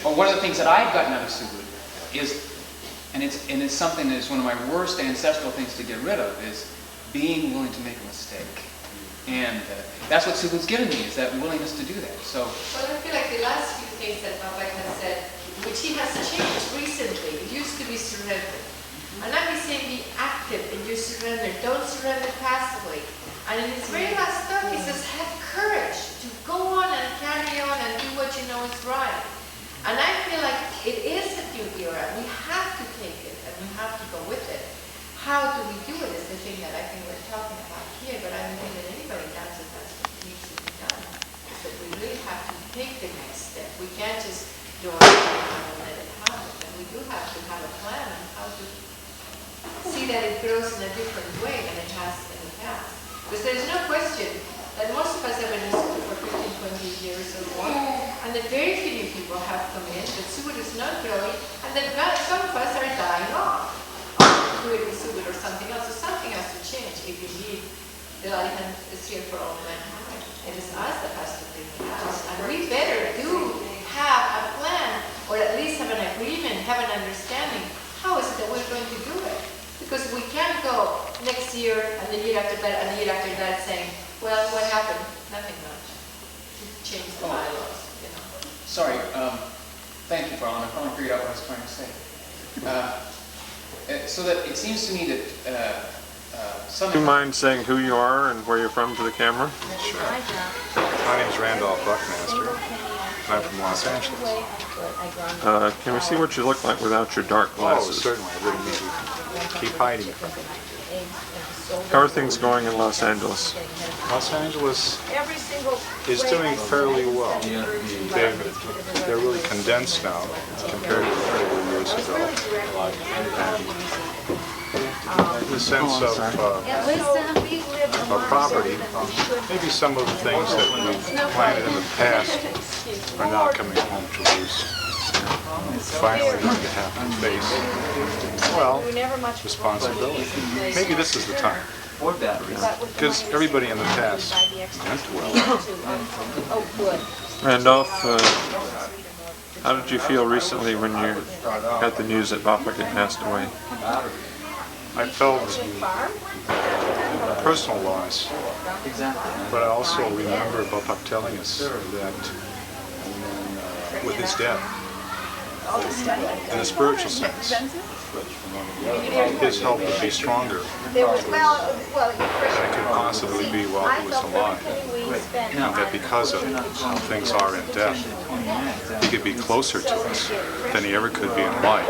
or one of the things that I've gotten out of Subud, is, and it's something that is one of my worst ancestral things to get rid of, is being willing to make a mistake. And that's what Subud's given me, is that willingness to do that. So. Well, I feel like the last few things that Bapak has said, which he has changed recently, it used to be surrender. And like we say, be active in your surrender. Don't surrender passively. And in his very last thought, he says, have courage to go on and carry on and do what you know is right. And I feel like it is a new era. We have to take it and we have to go with it. How do we do it is the thing that I think we're talking about here, but I don't think that anybody does it. That's what needs to be done. Is that we really have to take the next step. We can't just do it and let it happen. And we do have to have a plan on how to see that it grows in a different way than it has in the past. Because there's no question that most of us have been in school for 15, 20 years or more, and that very few people have come in, that Subud is not growing, and that some of us are dying off. Doing Subud or something else. So something has to change if indeed the Lion is here for all mankind. It is us that has to bring it out. And we better do have a plan, or at least have an agreement, have an understanding. How is it that we're going to do it? Because we can't go next year and the year after that and the year after that saying, well, what happened? Nothing much. To change the bylaws, you know. Sorry, thank you, Farlan. I finally figured out what I was trying to say. So that it seems to me that Do you mind saying who you are and where you're from to the camera? Sure. My name is Randolph Buckmaster, and I'm from Los Angeles. Can we see what you look like without your dark glasses? Oh, certainly. I wouldn't need to keep hiding from you. How are things going in Los Angeles? Los Angeles is doing fairly well. They're really condensed now compared to a couple of years ago. And the sense of property, maybe some of the things that we've planted in the past are now coming home to roost. Finally going to have to face, well, responsibility. Maybe this is the time. Because everybody in the past meant well. Randolph, how did you feel recently when you got the news that Bapak had passed away? I felt a personal loss, but I also remember Bapak telling us that with his death, in a spiritual sense, his help would be stronger than it could possibly be while he was alive. And that because of how things are in death, he could be closer to us than he ever could be in life,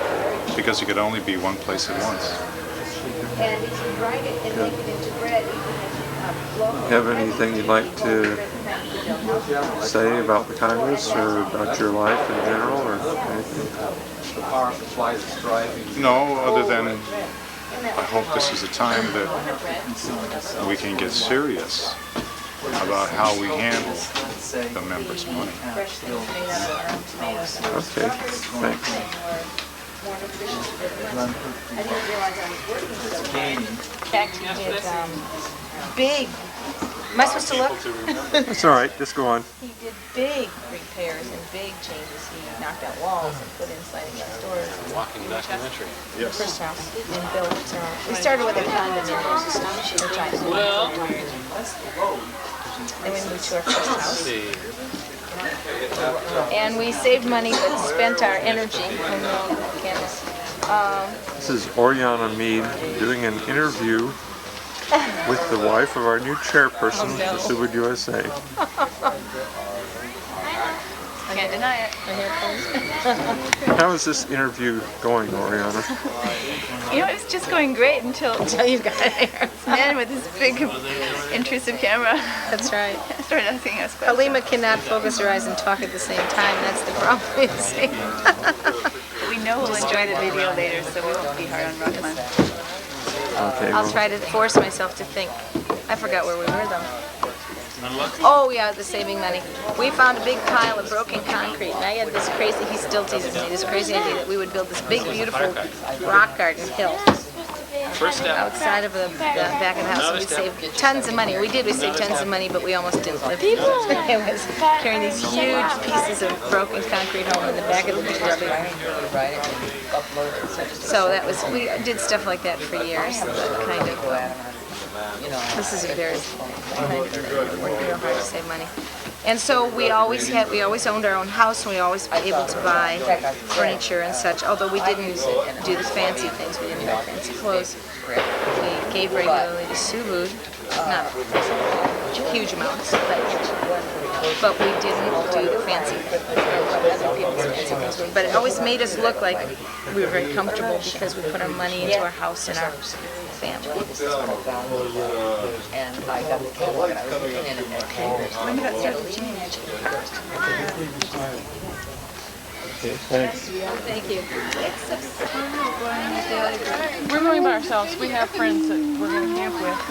because he could only be one place at once. And if you grind it and make it into bread, Have anything you'd like to say about the Congress or about your life in general or anything? No, other than I hope this is a time that we can get serious about how we handle the members' money. Okay, thanks. Khaki did big. Am I supposed to look? That's all right. Just go on. He did big repairs and big changes. He knocked out walls and put in sliding glass doors. Walking documentary. Yes. First house and built. We started with a condominium, which I Well. Then we moved to our first house. And we saved money but spent our energy on the campus. This is Oriana Mead doing an interview with the wife of our new chairperson for Subud USA. Can't deny it. How is this interview going, Oriana? You know, it's just going great until you got here. Man with this big intrusive camera. That's right. Started asking us questions. Halima cannot focus her eyes and talk at the same time. That's the problem, you see. We know we'll enjoy the video later, so we won't be hard on Rukmini. Okay, I'll try to force myself to think. I forgot where we were, though. Oh, yeah, the saving money. We found a big pile of broken concrete, and I had this crazy, he still teases me, this crazy idea that we would build this big, beautiful rock garden hill outside of the back of the house. And we'd save tons of money. We did, we saved tons of money, but we almost didn't live here. It was carrying these huge pieces of broken concrete home in the back of the big rubber. So that was, we did stuff like that for years, but kind of, this is embarrassing. Kind of working real hard to save money. And so we always owned our own house, and we always were able to buy furniture and such, although we didn't do the fancy things, we didn't buy fancy clothes. We gave regularly to Subud, not huge amounts, but we didn't do the fancy other people's fancy things. But it always made us look like we were very comfortable because we put our money into our house and our family. And I got the cable and I was looking in When did that change? Okay, thanks. Thank you. We're going by ourselves. We have friends that we're going to camp with.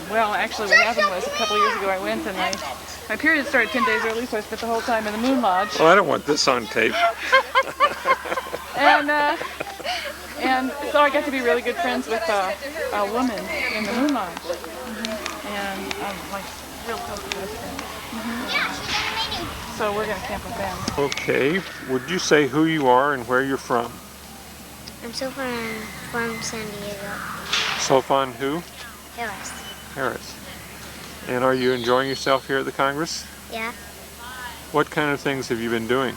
Well, actually what happened was a couple of years ago I went and my period started 10 days early, so I spent the whole time in the Moon Lodge. Well, I don't want this on tape. And so I got to be really good friends with a woman in the Moon Lodge. And I'm like real close to those friends. So we're going to camp with them. Okay, would you say who you are and where you're from? I'm Sofan from San Diego. Sofan who? Harris. Harris. And are you enjoying yourself here at the Congress? Yeah. What kind of things have you been doing?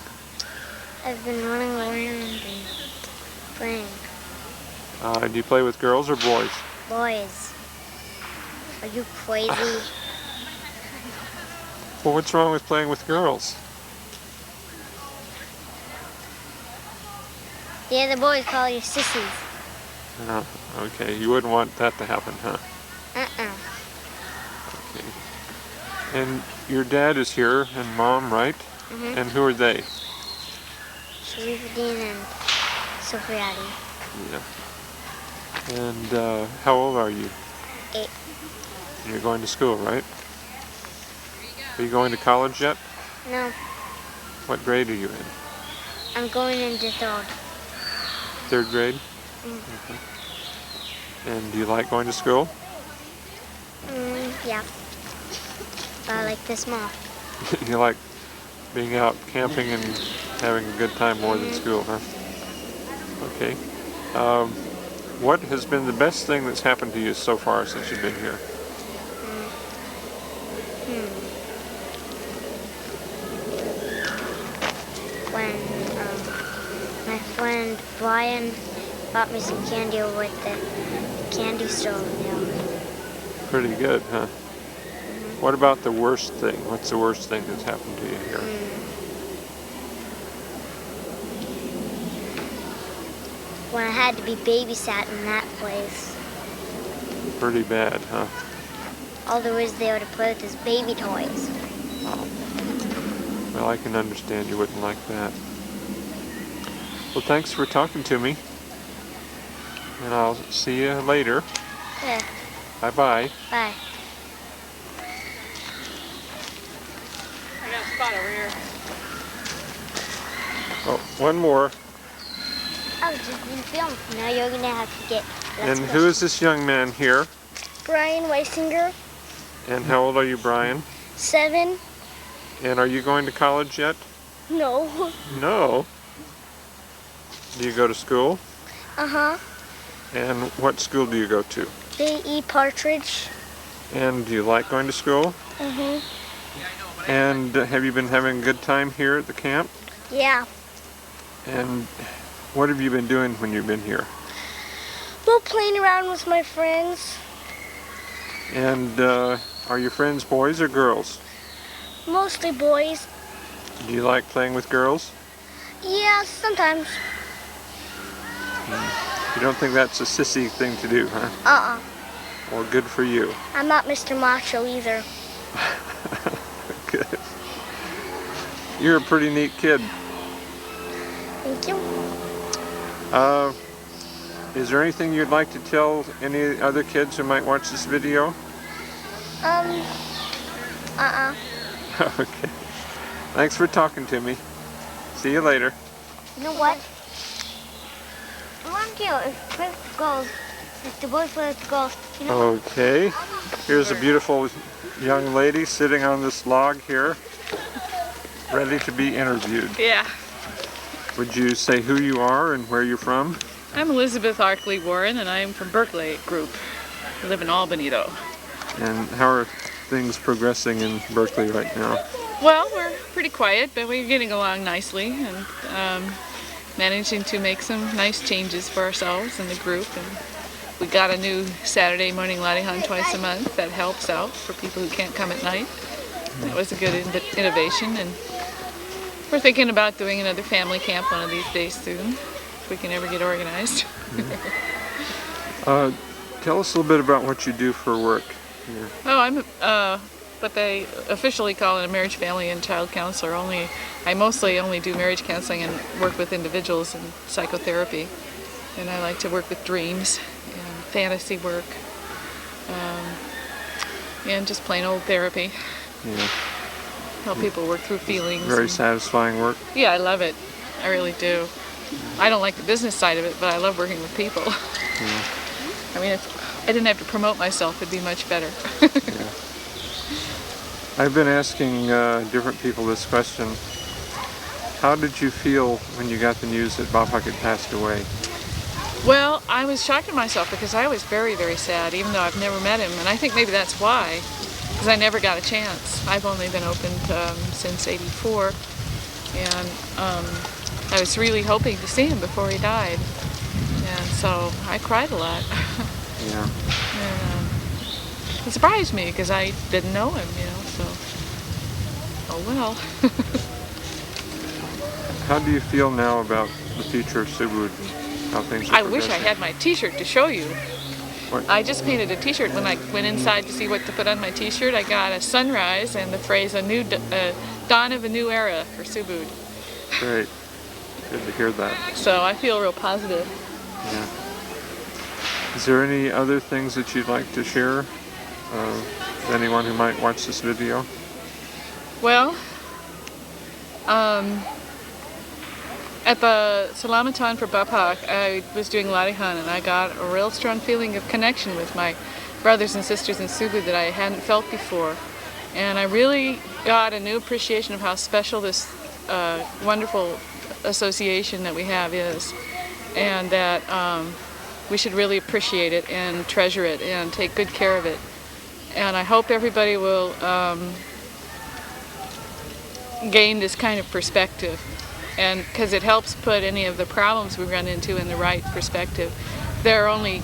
I've been running around and playing. Do you play with girls or boys? Boys. Are you crazy? Well, what's wrong with playing with girls? Yeah, the boys call you sissies. Okay, you wouldn't want that to happen, huh? Okay. And your dad is here and mom, right? And who are they? Cherpitel and Sulfiati. Yeah. And how old are you? 8. And you're going to school, right? Are you going to college yet? No. What grade are you in? I'm going into 3rd. 3rd grade? Okay. And do you like going to school? Yeah. But I like this more. You like being out camping and having a good time more than school, huh? Okay. What has been the best thing that's happened to you so far since you've been here? When my friend Brian bought me some candy over at the candy store. Pretty good, huh? What about the worst thing? What's the worst thing that's happened to you here? When I had to be babysat in that place. Pretty bad, huh? All there is there to play with is baby toys. Oh. Well, I can understand you wouldn't like that. Well, thanks for talking to me. And I'll see you later. Yeah. Bye-bye. Bye. I got a spot over here. Oh, one more. I was just in film. Now you're going to have to get... And who is this young man here? Brian Weisinger. And how old are you, Brian? 7. And are you going to college yet? No. No. Do you go to school? Uh-huh. And what school do you go to? B.E. Partridge. And do you like going to school? Mm-hmm. And have you been having a good time here at the camp? Yeah. And what have you been doing when you've been here? Well, playing around with my friends. And are your friends boys or girls? Mostly boys. Do you like playing with girls? Yeah, sometimes. You don't think that's a sissy thing to do, huh? Uh-uh. Well, good for you. I'm not Mr. Macho either. Good. You're a pretty neat kid. Thank you. Is there anything you'd like to tell any other kids who might watch this video? Okay. Thanks for talking to me. See you later. You know what? I want to play with girls. If the boys play with the girls, you know. Okay. Here's a beautiful young lady sitting on this log here, ready to be interviewed. Yeah. Would you say who you are and where you're from? I'm Elizabeth Arkley Warren, and I'm from Berkeley Group. I live in Albany, though. And how are things progressing in Berkeley right now? Well, we're pretty quiet, but we're getting along nicely and managing to make some nice changes for ourselves and the group. And we got a new Saturday morning Laidlaw twice a month. That helps out for people who can't come at night. That was a good innovation, and we're thinking about doing another family camp one of these days soon, if we can ever get organized. Tell us a little bit about what you do for work here. Oh, I'm what they officially call a marriage, family, and child counselor. I mostly only do marriage counseling and work with individuals in psychotherapy. And I like to work with dreams and fantasy work, and just plain old therapy. Yeah. Help people work through feelings. Very satisfying work. Yeah, I love it. I really do. I don't like the business side of it, but I love working with people. Yeah. I mean, if I didn't have to promote myself, it'd be much better. Yeah. I've been asking different people this question. How did you feel when you got the news that Bapak had passed away? Well, I was shocked at myself because I was very, very sad, even though I've never met him. And I think maybe that's why, because I never got a chance. I've only been opened since '84, and I was really hoping to see him before he died. And so I cried a lot. Yeah. And it surprised me because I didn't know him, so, oh well. How do you feel now about the future of Subud and how things are I wish I had my t-shirt to show you. What? I just painted a t-shirt. When I went inside to see what to put on my t-shirt, I got a sunrise and the phrase, a new dawn of a new era for Subud. Great. Good to hear that. So I feel real positive. Yeah. Is there any other things that you'd like to share with anyone who might watch this video? Well, at the Salamah for Bapak, I was doing Laidlaw, and I got a real strong feeling of connection with my brothers and sisters in Subud that I hadn't felt before. And I really got a new appreciation of how special this wonderful association that we have is, and that we should really appreciate it and treasure it and take good care of it. And I hope everybody will gain this kind of perspective, and because it helps put any of the problems we run into in the right perspective. There are only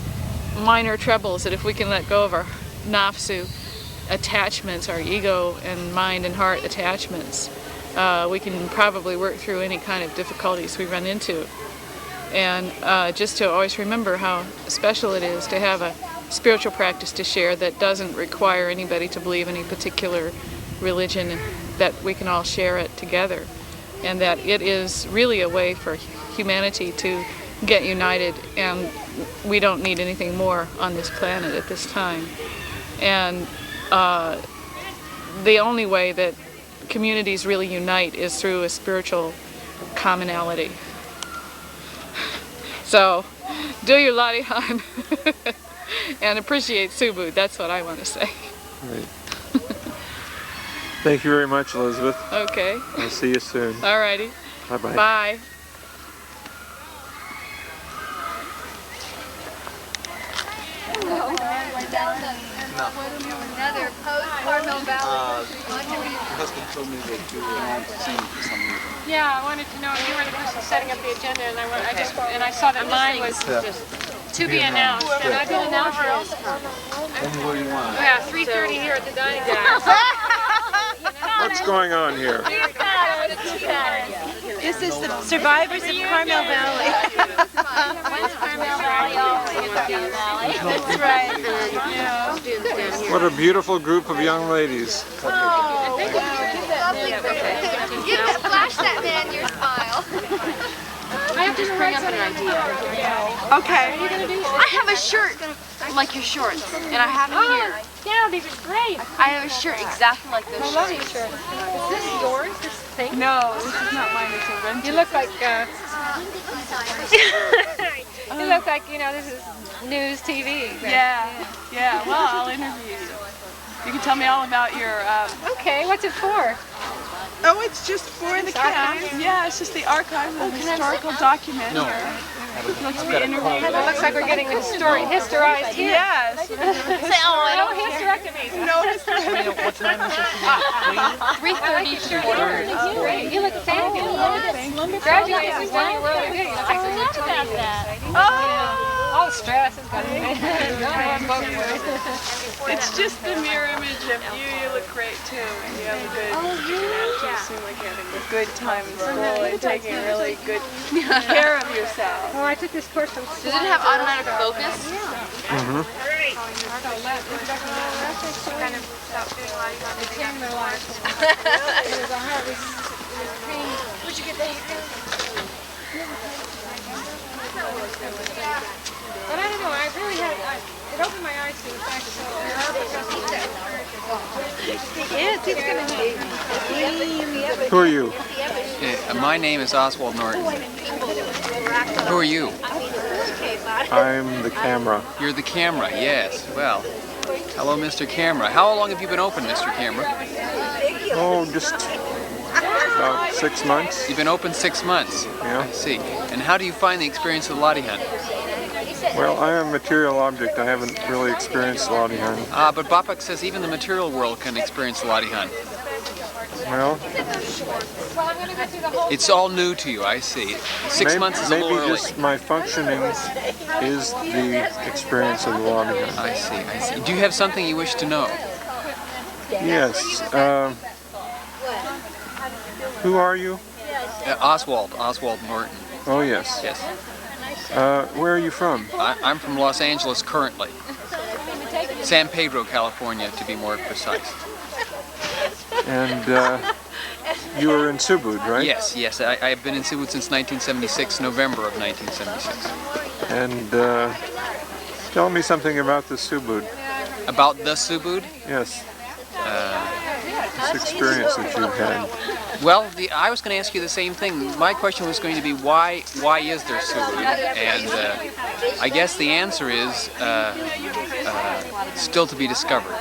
minor troubles that if we can let go of our nafsu attachments, our ego and mind and heart attachments, we can probably work through any kind of difficulties we run into. And just to always remember how special it is to have a spiritual practice to share that doesn't require anybody to believe any particular religion, that we can all share it together, and that it is really a way for humanity to get united, and we don't need anything more on this planet at this time. And the only way that communities really unite is through a spiritual commonality. So, do your Laidlaw and appreciate Subud. That's what I want to say. Right. Thank you very much, Elizabeth. Okay. I'll see you soon. Alrighty. Bye-bye. Bye. Another post-Carmel Valley. Your husband told me that you were singing for some reason. Yeah, I wanted to know if you were the person setting up the agenda, and I saw that mine was to be announced, and I've been announced. What do you want? Yeah, 3:30 here at the dining room. What's going on here? This is the survivors of Carmel Valley. Once Carmel Valley, always Carmel Valley. That's right. What a beautiful group of young ladies. Oh, flash that man your smile. I have to bring up an idea. Okay. I have a shirt like your shorts, and I have it here. Yeah, these are great. I have a shirt exactly like those shorts. Is this yours, this thing? No, this is not mine. It's a rented. You look like, you look like, this is news TV. Yeah, yeah. Well, I'll interview you. You can tell me all about your... Okay, what's it for? Oh, it's just for the camp. Yeah, it's just the archive of the historical document. No. Here. It looks like we're getting historized here. Yes. Say, oh, I don't hysterectomies. No hysterectomies. What time is it? 3:30. You look fabulous. Graduation's done your world. You look like you're about that. All the stress is going to be. It's just the mirror image of you. You look great too. And you have a good, you seem like you're having a good time in school and taking really good care of yourself. Oh, I took this course from. Does it have automatic focus? Mm-hmm. Kind of stopped doing the camera light. Where'd you get that? But I don't know, I really had, it opened my eyes to the fact that Who are you? My name is Oswald Norton. Who are you? I'm the camera. You're the camera, yes. Well, hello, Mr. Camera. How long have you been open, Mr. Camera? Oh, just about 6 months. You've been open 6 months? Yeah. I see. And how do you find the experience of the Lottie Hunt? Well, I am a material object. I haven't really experienced Lottie Hunt. But Bapak says even the material world can experience the Lottie Hunt. Well, it's all new to you, I see. 6 months is a little early. Maybe just my functioning is the experience of the Lottie Hunt. I see, I see. Do you have something you wish to know? Yes. Who are you? Oswald Norton. Oh, yes. Yes. Where are you from? I'm from Los Angeles currently. San Pedro, California, to be more precise. And you were in Subud, right? Yes, yes. I have been in Subud since 1976, November of 1976. And tell me something about the Subud. About the Subud? Yes. This experience that you've had. Well, I was going to ask you the same thing. My question was going to be why is there Subud? And I guess the answer is still to be discovered.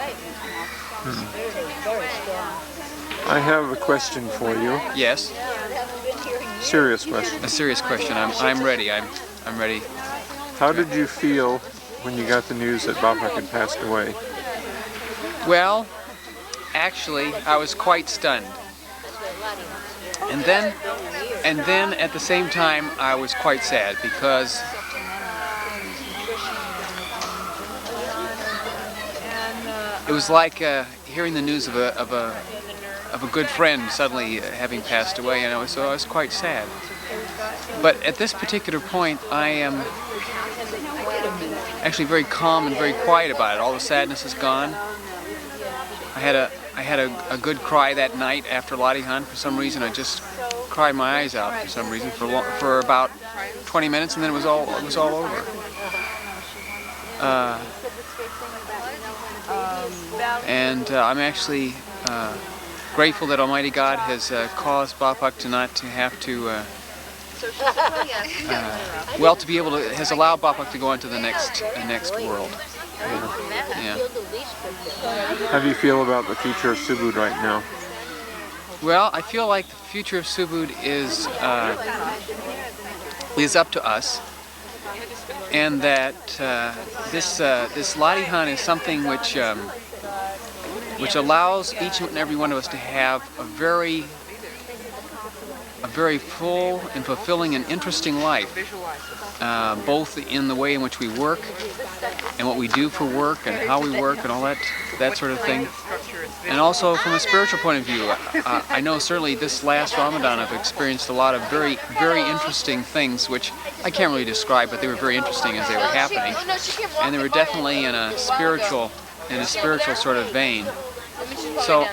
I have a question for you. Yes. Serious question. A serious question. I'm ready. I'm ready. How did you feel when you got the news that Bapak had passed away? Well, actually, I was quite stunned. And then at the same time, I was quite sad because it was like hearing the news of a good friend suddenly having passed away, and so I was quite sad. But at this particular point, I am actually very calm and very quiet about it. All the sadness is gone. I had a good cry that night after Lottie Hunt. For some reason, I just cried my eyes out. For some reason, for about 20 minutes, and then it was all over. I'm actually grateful that Almighty God has caused Bapak to not to have to. To be able to has allowed Bapak to go on to the next world. Yeah. How do you feel about the future of Subud right now? Well, I feel like the future of Subud is up to us, and that this Lottie Hunt is something which allows each and every one of us to have a very full and fulfilling and interesting life, both in the way in which we work and what we do for work and how we work and all that sort of thing. And also from a spiritual point of view, I know certainly this last Ramadan I've experienced a lot of very, very interesting things which I can't really describe, but they were very interesting as they were happening. And they were definitely in a spiritual sort of vein. So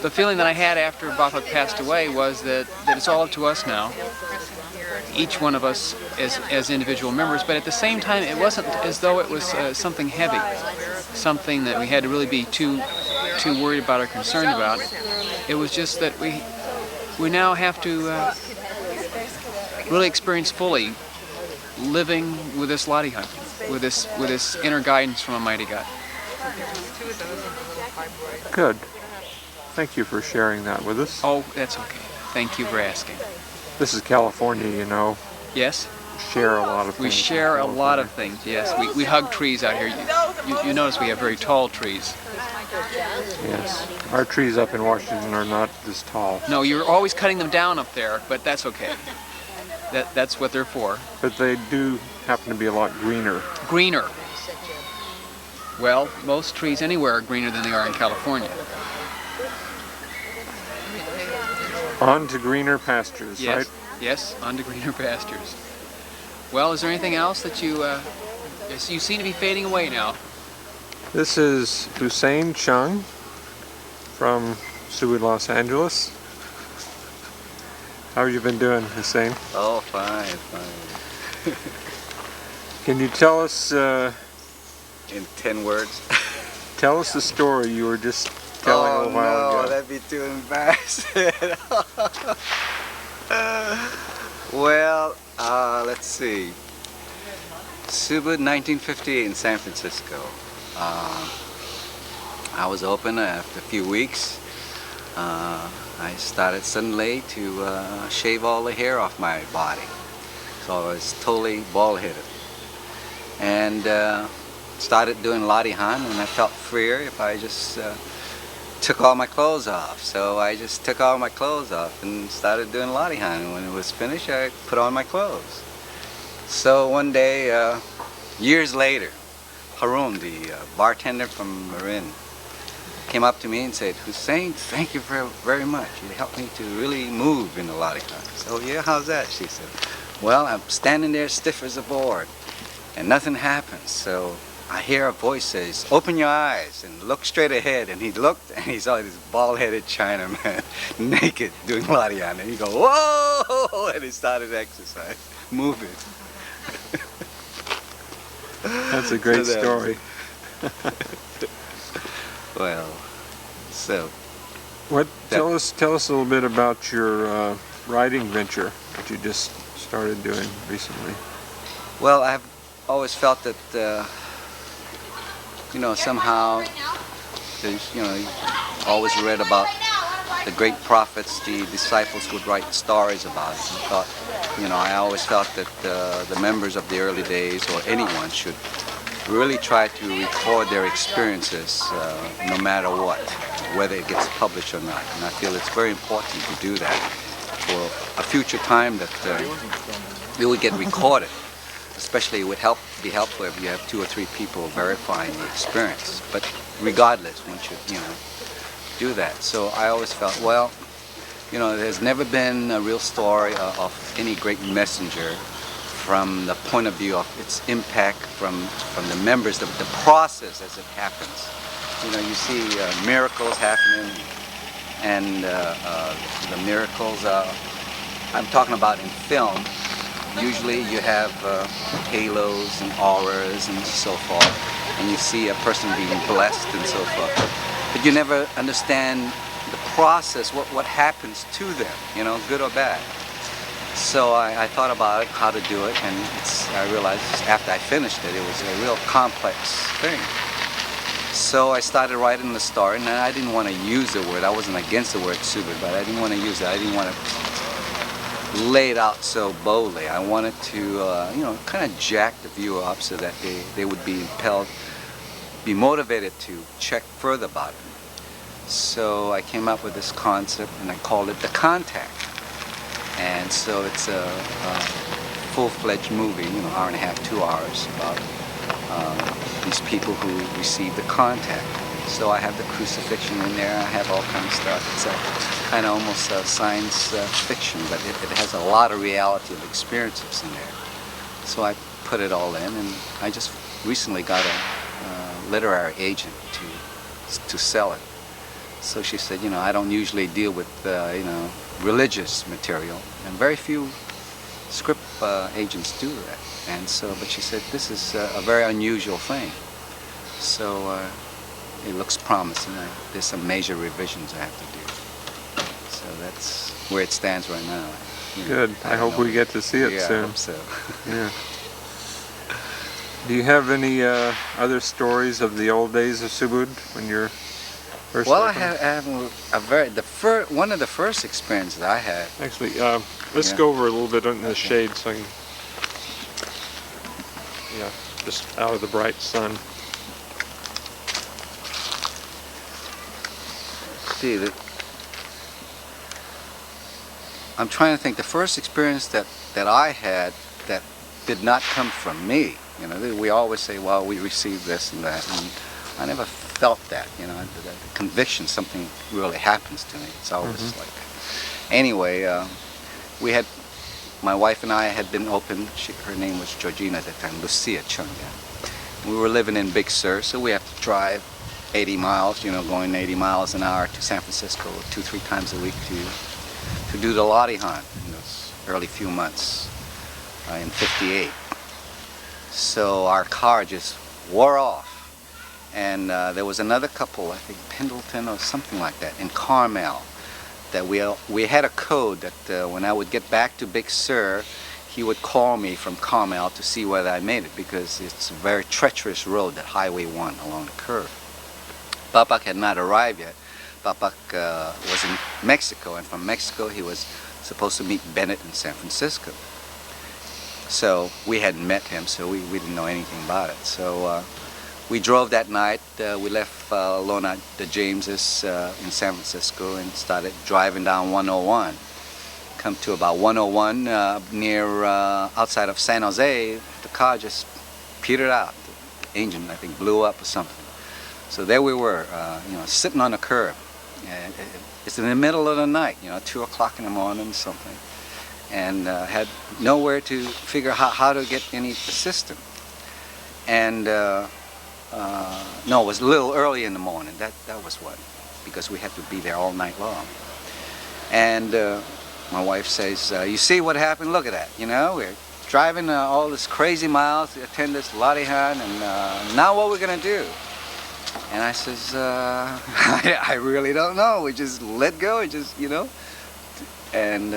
the feeling that I had after Bapak passed away was that it's all up to us now, each one of us as individual members, but at the same time it wasn't as though it was something heavy, something that we had to really be too worried about or concerned about. It was just that we now have to really experience fully living with this Lottie Hunt, with this inner guidance from Almighty God. Good. Thank you for sharing that with us. Oh, that's okay. Thank you for asking. This is California, you know. Yes? share a lot of things. We share a lot of things, yes. We hug trees out here. You notice we have very tall trees. Yes. Our trees up in Washington are not this tall. No, you're always cutting them down up there, but that's okay. That's what they're for. But they do happen to be a lot greener. Greener. Well, most trees anywhere are greener than they are in California. On to greener pastures, Yes. right? Yes, on to greener pastures. Well, is there anything else that you seem to be fading away now? This is Hussein Chung from Subud, Los Angeles. How have you been doing, Hussein? Oh, fine. Can you tell us... in 10 words? Tell us the story you were just telling a while ago. Oh, no, that'd be too embarrassing. Well, let's see. Subud, 1958 in San Francisco. I was open after a few weeks. I started suddenly to shave all the hair off my body. So I was totally bald-headed. And started doing Latihan, and I felt freer if I just took all my clothes off. So I just took all my clothes off and started doing Latihan. And when it was finished, I put on my clothes. So one day, years later, Harun, the bartender from Marin, came up to me and said, "Hussein, thank you very much. You helped me to really move in the Latihan." So, yeah, how's that? She said. Well, I'm standing there stiff as a board, and nothing happens. So I hear a voice says, "Open your eyes and look straight ahead." And he looked, and he saw this bald-headed Chinaman naked doing Latihan. And he go, "Whoa!" And he started exercise, moving. That's a great story. Well, so. Tell us a little bit about your writing venture that you just started doing recently. Well, I've always felt that, somehow, always read about the great prophets, the disciples would write stories about it. I always felt that the members of the early days, or anyone, should really try to record their experiences no matter what, whether it gets published or not. And I feel it's very important to do that for a future time that it would get recorded. Especially it would be helpful if you have 2 or 3 people verifying the experience. But regardless, one should, do that. So I always felt, well, there's never been a real story of any great messenger from the point of view of its impact from the members, the process as it happens. You see miracles happening, and the miracles I'm talking about in film. Usually you have halos and auras and so forth, and you see a person being blessed and so forth. But you never understand the process, what happens to them, good or bad. So I thought about it, how to do it, and I realized after I finished it, it was a real complex thing. So I started writing the story, and I didn't want to use the word. I wasn't against the word Subud, but I didn't want to use it. I didn't want to lay it out so boldly. I wanted to, kind of jack the viewer up so that they would be motivated to check further about it. So I came up with this concept, and I called it The Contact. And so it's a full-fledged movie, hour and a half, 2 hours, about these people who receive the contact. So I have the crucifixion in there, I have all kinds of stuff. It's a kind of almost science fiction, but it has a lot of reality of experiences in there. So I put it all in, and I just recently got a literary agent to sell it. So she said, I don't usually deal with, religious material, and very few script agents do that. And so, but she said, this is a very unusual thing. So it looks promising. There's some major revisions I have to do. So that's where it stands right now. Good. I hope we get to see it soon. I hope so. Yeah. Do you have any other stories of the old days of Subud when you're first? Well, I have one of the first experiences I had. Actually, let's go over a little bit in the shade so I can Yeah, just out of the bright sun. See, I'm trying to think. The first experience that I had that did not come from me. You know, we always say, well, we received this and that, and I never felt that. You know, the conviction something really happens to me. It's always like that. Anyway, my wife and I had been open. Her name was Georgina at the time, Lucia Chunga. We were living in Big Sur, so we have to drive 80 miles, you know, going 80 miles an hour to San Francisco 2-3 times a week to do the lottie hunt in those early few months in '58. So our car just wore off. And there was another couple, I think Pendleton or something like that, in Carmel, that we had a code that when I would get back to Big Sur, he would call me from Carmel to see whether I made it, because it's a very treacherous road, that Highway 1 along the curve. Bapak had not arrived yet. Bapak was in Mexico, and from Mexico he was supposed to meet Bennett in San Francisco. So we hadn't met him, so we didn't know anything about it. So we drove that night. We left Lona the Jameses in San Francisco and started driving down 101. Come to about 101 near outside of San Jose, the car just petered out. The engine, I think, blew up or something. So there we were, you know, sitting on the curb. And it's in the middle of the night, you know, 2 o'clock in the morning or something, and had nowhere to figure out how to get any assistance. And no, it was a little early in the morning. That was what, because we had to be there all night long. And my wife says, "You see what happened? Look at that. You know, we're driving all this crazy miles to attend this lottie hunt, and now what we're gonna do?" And I says, I really don't know. We just let go, just, you know. And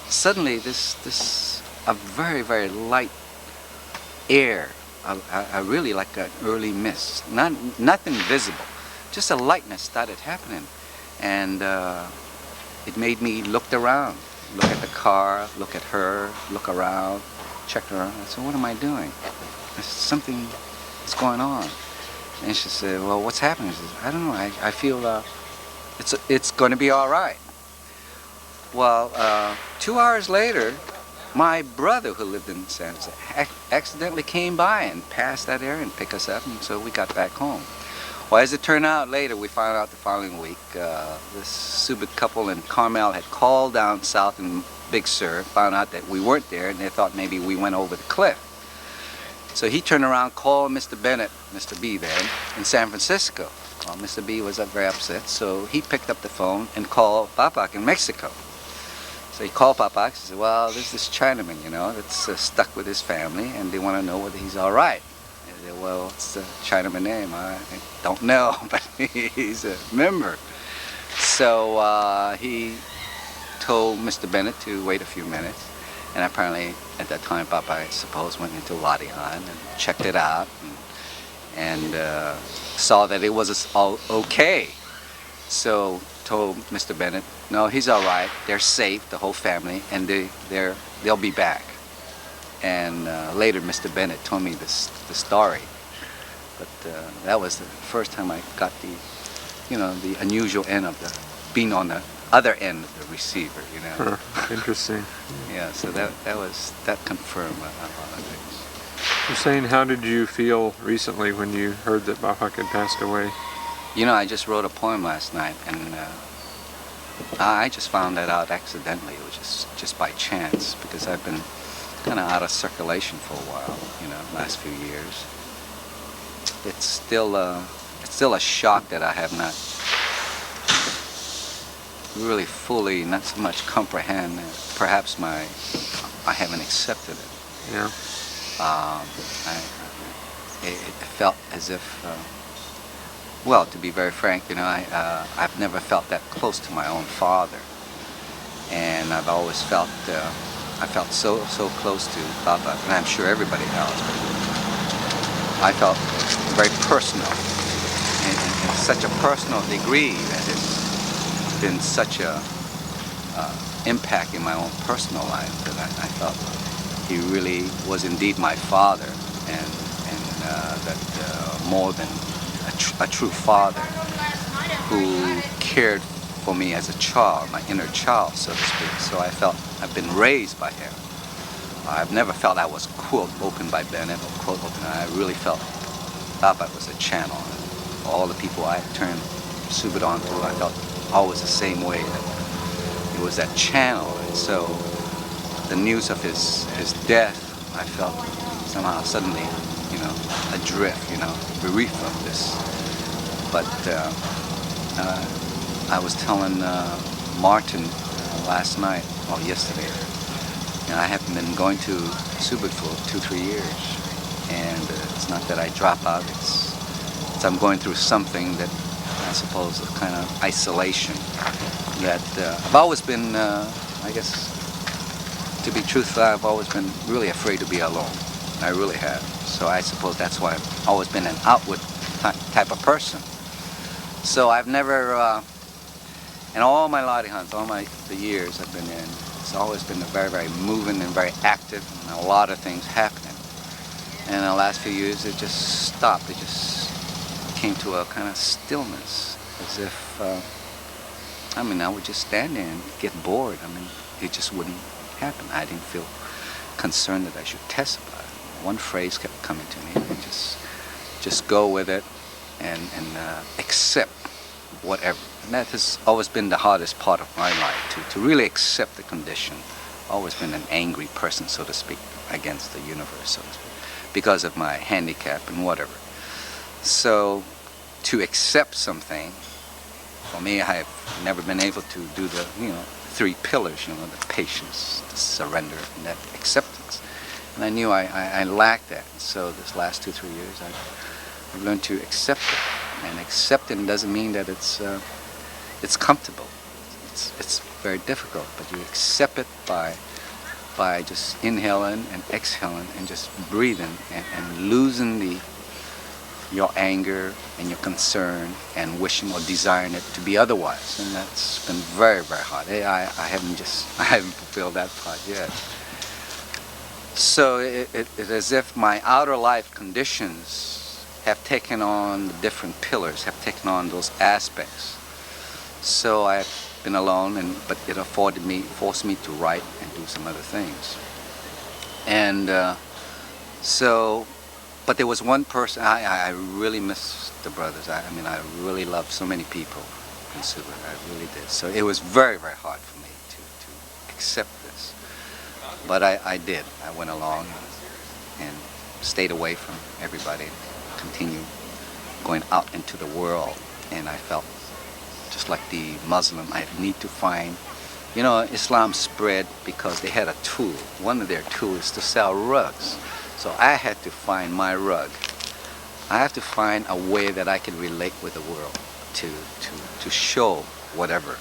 suddenly this a very, very light air, I really like an early mist, nothing visible, just a lightness started happening. And it made me look around, look at the car, look at her, look around, check around. I said, what am I doing? I said, something is going on. And she said, well, what's happening? She said, I don't know, I feel it's going to be all right. Well, 2 hours later, my brother who lived in San Jose accidentally came by and passed that area and picked us up, and so we got back home. Well, as it turned out later, we found out the following week, this Subud couple in Carmel had called down south in Big Sur, found out that we weren't there, and they thought maybe we went over the cliff. So he turned around, called Mr. Bennett, Mr. B then, in San Francisco. Well, Mr. B was very upset, so he picked up the phone and called Bapak in Mexico. So he called Bapak and said, well, there's this Chinaman, you know, that's stuck with his family, and they want to know whether he's all right. And they said, well, what's the Chinaman name? I don't know, but he's a member. So he told Mr. Bennett to wait a few minutes. And apparently, at that time, Papa, I suppose, went into Lottie Hunt and checked it out and saw that it was all okay. So told Mr. Bennett, no, he's all right. They're safe, the whole family, and they'll be back. And later, Mr. Bennett told me the story. But that was the first time I got the, you know, the unusual end of the being on the other end of the receiver, you know. Interesting. Yeah, so that confirmed a lot of things. You're saying, how did you feel recently when you heard that Bapak had passed away? You know, I just wrote a poem last night, and I just found that out accidentally. It was just by chance, because I've been kind of out of circulation for a while, you know, last few years. It's still a shock that I have not really fully, not so much comprehend. Perhaps I haven't accepted it. Yeah. It felt as if, well, to be very frank, you know, I've never felt that close to my own father, and I've always felt I felt so close to Papa, and I'm sure everybody else. But I felt very personal, in such a personal degree that it's been such a impact in my own personal life that I felt he really was indeed my father, that more than a true father who cared for me as a child, my inner child, so to speak. So I felt I've been raised by him. I've never felt I was, quote, opened by Bennett, or quote, open. I really felt Bapak was a channel. All the people I turned Subud on to, I felt always the same way. That it was that channel. And so the news of his death, I felt somehow suddenly, adrift, bereft of this. But I was telling Martin last night, or yesterday, I haven't been going to Subud for 2-3 years, and it's not that I drop out. It's I'm going through something that I suppose is kind of isolation. That I've always been, I guess, to be truthful, I've always been really afraid to be alone. I really have. So I suppose that's why I've always been an outward type of person. So I've never, in all my Laidlaws, all the years I've been in, it's always been very, very moving and very active, and a lot of things happening. And in the last few years, it just stopped. It just came to a kind of stillness, as if, I would just stand there and get bored. It just wouldn't happen. I didn't feel concerned that I should testify. One phrase kept coming to me, and just go with it and accept whatever. And that has always been the hardest part of my life, to really accept the condition. Always been an angry person, so to speak, against the universe, so to speak, because of my handicap and whatever. So to accept something, for me, I have never been able to do the, 3 pillars, the patience, the surrender, and that acceptance. And I knew I lacked that. So this last 2-3 years, I've learned to accept it. And accepting doesn't mean that it's comfortable. It's very difficult, but you accept it by just inhaling and exhaling and just breathing and losing your anger and your concern and wishing or desiring it to be otherwise. And that's been very, very hard. I haven't fulfilled that part yet. So it's as if my outer life conditions have taken on the different pillars, have taken on those aspects. So I've been alone, but it forced me to write and do some other things. And but there was one person, I really miss the brothers. I really loved so many people in Subud. I really did. So it was very, very hard for me to accept this. But I did. I went along and stayed away from everybody, continued going out into the world, and I felt just like the Muslim, I need to find, Islam spread because they had a tool. One of their tools is to sell rugs. So I had to find my rug. I have to find a way that I can relate with the world, to show whatever.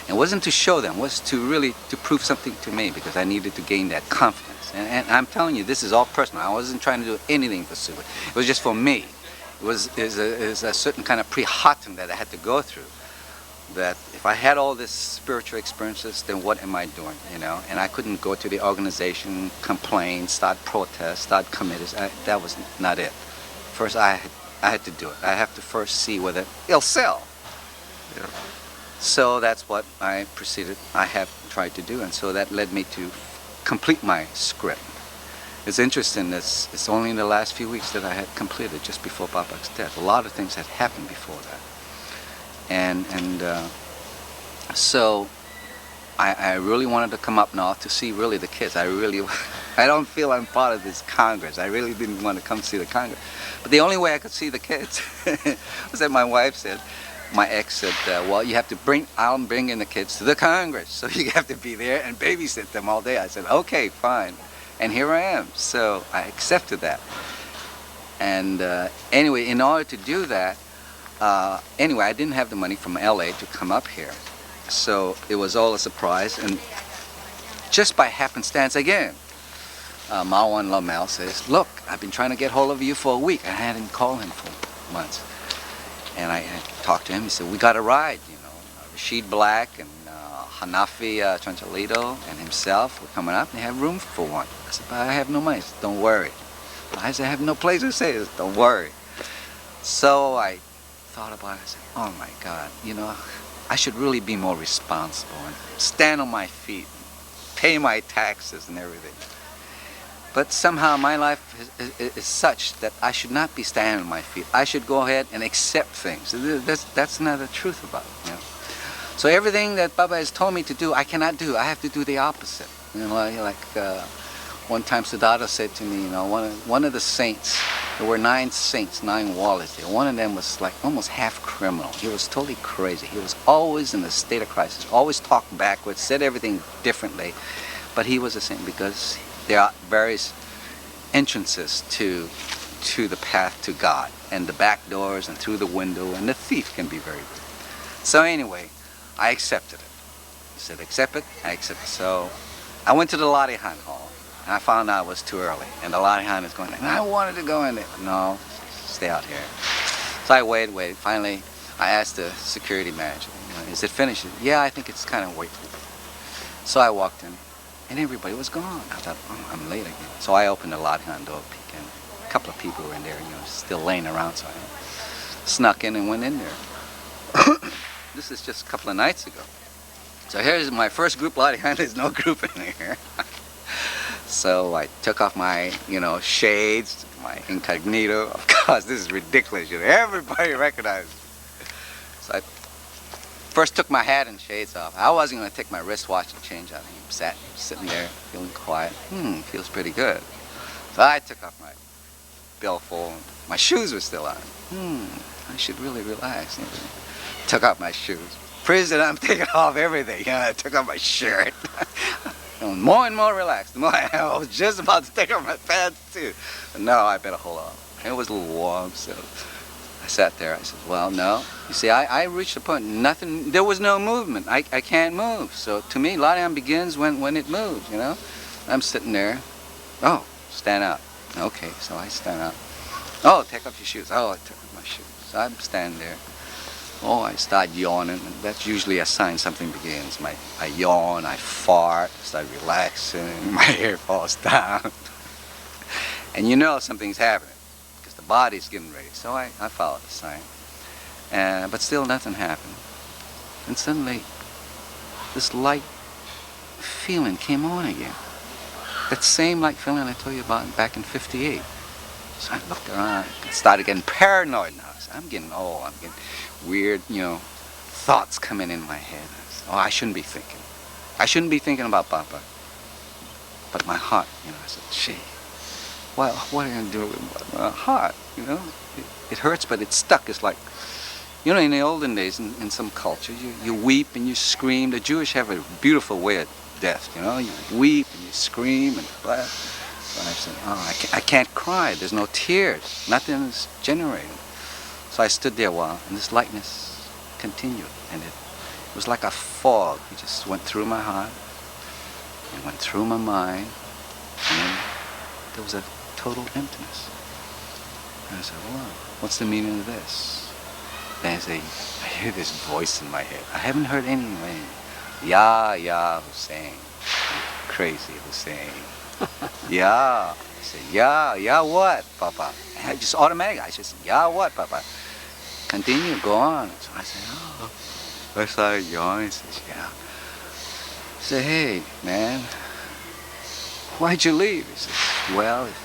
It wasn't to show them, it was to prove something to me, because I needed to gain that confidence. And I'm telling you, this is all personal. I wasn't trying to do anything for Subud. It was just for me. It was a certain kind of pre-hotin that I had to go through. That if I had all these spiritual experiences, then what am I doing, And I couldn't go to the organization, complain, start protests, start committees. That was not it. First, I had to do it. I have to first see whether it'll sell. So that's what I have tried to do, and so that led me to complete my script. It's interesting, it's only in the last few weeks that I had completed, just before Bapak's death. A lot of things had happened before that. So I really wanted to come up now to see really the kids. I don't feel I'm part of this Congress. I really didn't want to come see the Congress. But the only way I could see the kids was that my ex said, well, you have to bring in the kids to the Congress. So you have to be there and babysit them all day. I said, okay, fine. And here I am. So I accepted that. And anyway, in order to do that, I didn't have the money from LA to come up here. So it was all a surprise. And just by happenstance again, Marwan Lamel says, look, I've been trying to get hold of you for a week. I hadn't called him for months. And I talked to him. He said, we got a ride, Rashid Black and Hanafi Tranchalito and himself were coming up, and they have room for one. I said, but I have no money. He said, don't worry. I said, I have no place to say this. Don't worry. So I thought about it. I said, oh my God, you know, I should really be more responsible and stand on my feet, and pay my taxes and everything. But somehow my life is such that I should not be standing on my feet. I should go ahead and accept things. That's not the truth about it. You know? So everything that Baba has told me to do, I cannot do. I have to do the opposite. You know, like one time Siddhartha said to me, you know, one of the saints, there were 9 saints, 9 wallets there. One of them was like almost half criminal. He was totally crazy. He was always in a state of crisis, always talked backwards, said everything differently. But he was a saint because there are various entrances to the path to God, and the back doors and through the window, and the thief can be very good. So anyway, I accepted it. He said, accept it, I accept it. So I went to the Ladihan hall, and I found out it was too early, and the Ladihan is going, and I wanted to go in there. No, stay out here. So I waited. Finally, I asked the security manager, you know, is it finished? Yeah, I think it's kind of waiting. So I walked in, and everybody was gone. I thought, oh, I'm late again. So I opened the Ladihan door, peeked in. A couple of people were in there, you know, still laying around, so I snuck in and went in there. This is just a couple of nights ago. So here's my first group Ladihan. There's no group in here. So I took off my, you know, shades, my incognito. Of course, this is ridiculous. You know, everybody recognizes me. So I first took my hat and shades off. I wasn't going to take my wristwatch and change on him. Sitting there, feeling quiet. Feels pretty good. So I took off my billfold. My shoes were still on. I should really relax. Took off my shoes. Prison, I'm taking off everything. You know, I took off my shirt. More and more relaxed. I was just about to take off my pants too. But no, I better hold off. It was a little warm, so I sat there. I said, well, no. You see, I reached a point, nothing, there was no movement. I can't move. So to me, Ladihan begins when it moves, you know. I'm sitting there. Oh, stand up. Okay, so I stand up. Oh, take off your shoes. Oh, I took off my shoes. So I'm standing there. Oh, I start yawning, and that's usually a sign something begins. I yawn, I fart, start relaxing, my hair falls down. And you know something's happening, because the body's getting ready. So I followed the sign. But still nothing happened. And suddenly, this light feeling came on again. That same light feeling I told you about back in '58. So I looked around, I started getting paranoid now. I'm getting old, I'm getting weird, you know, thoughts coming in my head. Oh, I shouldn't be thinking. I shouldn't be thinking about Papa. But my heart, you know, I said, gee, well, what are you going to do with my heart, you know? It hurts, but it's stuck. It's like, you know, in the olden days, in some cultures, you weep and you scream. The Jewish have a beautiful way of death, you know? You weep and you scream and blah. So I said, oh, I can't cry. There's no tears. Nothing is generating. So I stood there a while, and this lightness continued, and it was like a fog. It just went through my heart, and went through my mind, and then there was a total emptiness. And I said, well, what's the meaning of this? Then I hear this voice in my head. I haven't heard anything. Ya Hussein. Crazy Hussein. Ya. I said, ya what, Papa? And I just automatically, I just, ya what, Papa? Continue, go on. So I said, oh. I started yawning. He says, yeah. I said, hey, man, why'd you leave? He says, well, if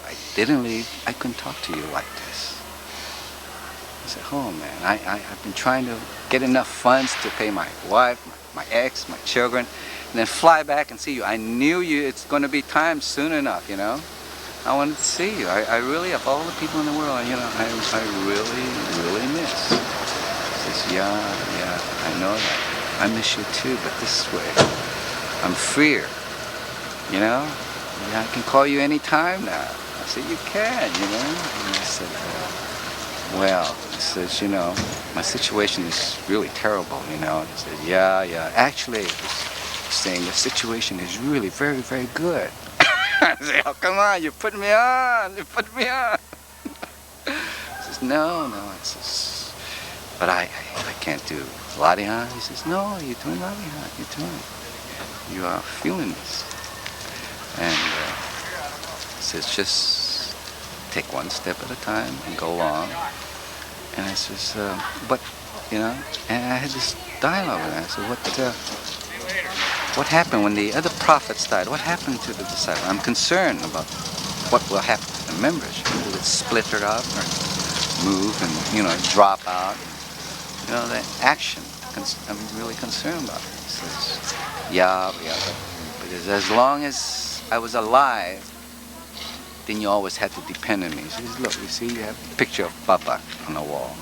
I didn't leave, I couldn't talk to you like this. I said, oh, man, I've been trying to get enough funds to pay my wife, my ex, my children, and then fly back and see you. I knew it's going to be time soon enough, you know. I wanted to see you. I really, of all the people in the world, you know, I really miss. He says, yeah, I know that. I miss you too, but this way, I'm freer, you know? Yeah, I can call you any time now. I said, you can, you know? And I said, well, he says, you know, my situation is really terrible, you know? He said, yeah. Actually, he's saying the situation is really very, very good. I say, oh, come on, you're putting me on. He says, no. I says, but I can't do Ladihan. He says, no, you're doing Ladihan. You're doing it. You are feeling this. And he says, just take one step at a time and go along. And I says, but, you know, and I had this dialogue with her. I said, what happened when the other prophets died? What happened to the disciples? I'm concerned about what will happen to the members. Will it splinter up or move and, you know, drop out? You know, the action. I'm really concerned about it. He says, yeah, because as long as I was alive, then you always had to depend on me. He says, look, you see, you have a picture of Bapak on the wall.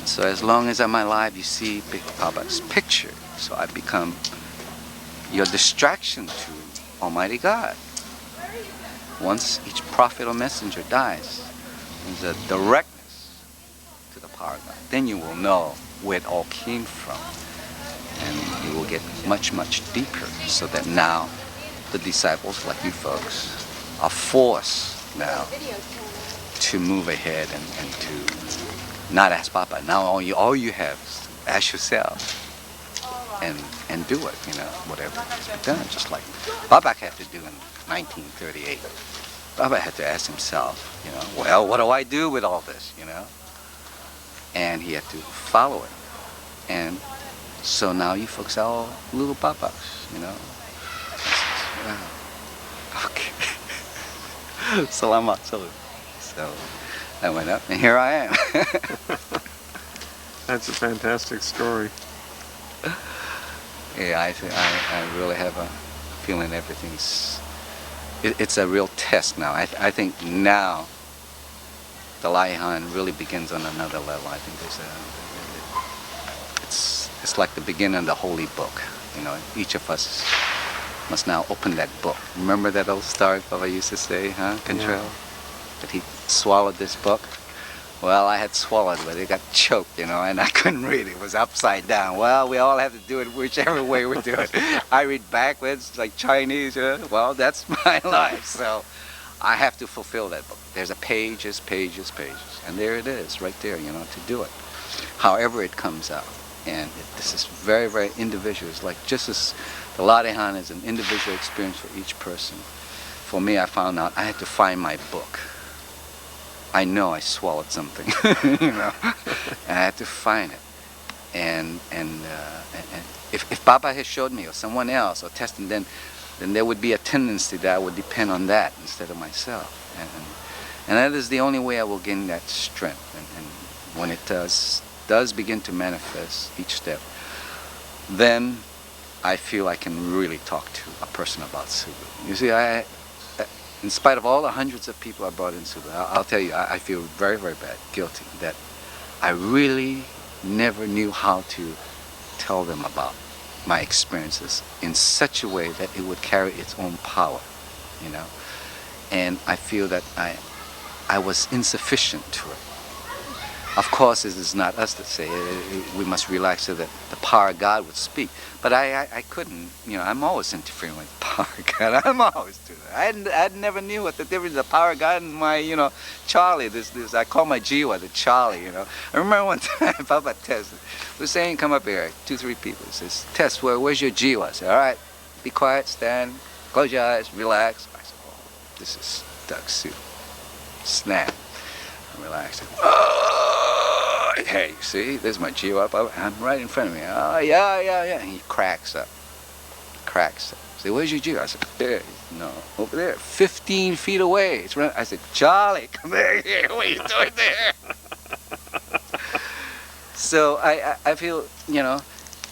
So as long as I'm alive, you see Babak's picture. So I become your distraction to Almighty God. Once each prophet or messenger dies, there's a directness to the power of God. Then you will know where it all came from. And you will get much, much deeper, so that now the disciples, like you folks, are forced now to move ahead and to not ask Papa. Now all you have is to ask yourself and do it, you know, whatever has to be done. Just like Bapak had to do in 1938. Bapak had to ask himself, you know, well, what do I do with all this, you know? And he had to follow it. And so now you folks are all little Babaks, you know? Wow. Okay. Salamah, salute. So I went up, and here I am. That's a fantastic story. Yeah, I really have a feeling everything's... It's a real test now. I think now the Laihan really begins on another level. I think it's like the beginning of the holy book. You know, each of us must now open that book. Remember that old story Papa used to say, huh, Control? Yeah. That he swallowed this book? Well, I had swallowed, but it got choked, you know, and I couldn't read it. It was upside down. Well, we all have to do it whichever way we do it. I read backwards, like Chinese, you know? Well, that's my life. So I have to fulfill that book. There's a pages. And there it is, right there, you know, to do it. However it comes out. And this is very, very individual. It's like just as the Ladihan is an individual experience for each person. For me, I found out I had to find my book. I know I swallowed something, you know, and I had to find it. And if Baba had showed me, or someone else, or testing, then there would be a tendency that I would depend on that instead of myself. And that is the only way I will gain that strength. And when it does begin to manifest each step, then I feel I can really talk to a person about Subud. You see, in spite of all the hundreds of people I brought in Subud, I'll tell you, I feel very, very bad, guilty, that I really never knew how to tell them about my experiences in such a way that it would carry its own power, you know. And I feel that I was insufficient to it. Of course, it is not us to say it. We must relax so that the power of God would speak. But I couldn't, you know, I'm always interfering with the power of God. I'm always doing that. I never knew what the difference of the power of God and my, you know, Charlie, this I call my Jiwa the Charlie, you know. I remember one time, Papa tested. Was saying, come up here, 2-3 people. He says, Tess, where's your Jiwa? I said, all right, be quiet, stand, close your eyes, relax. I said, oh, this is duck soup. Snap. I'm relaxing. Hey, you see, there's my Jiwa. I'm right in front of me. Oh, yeah. And he cracks up. I said, where's your Jiwa? I said, there. No, over there, 15 feet away. It's running. I said, Charlie, come back here. What are you doing there? So I feel, you know,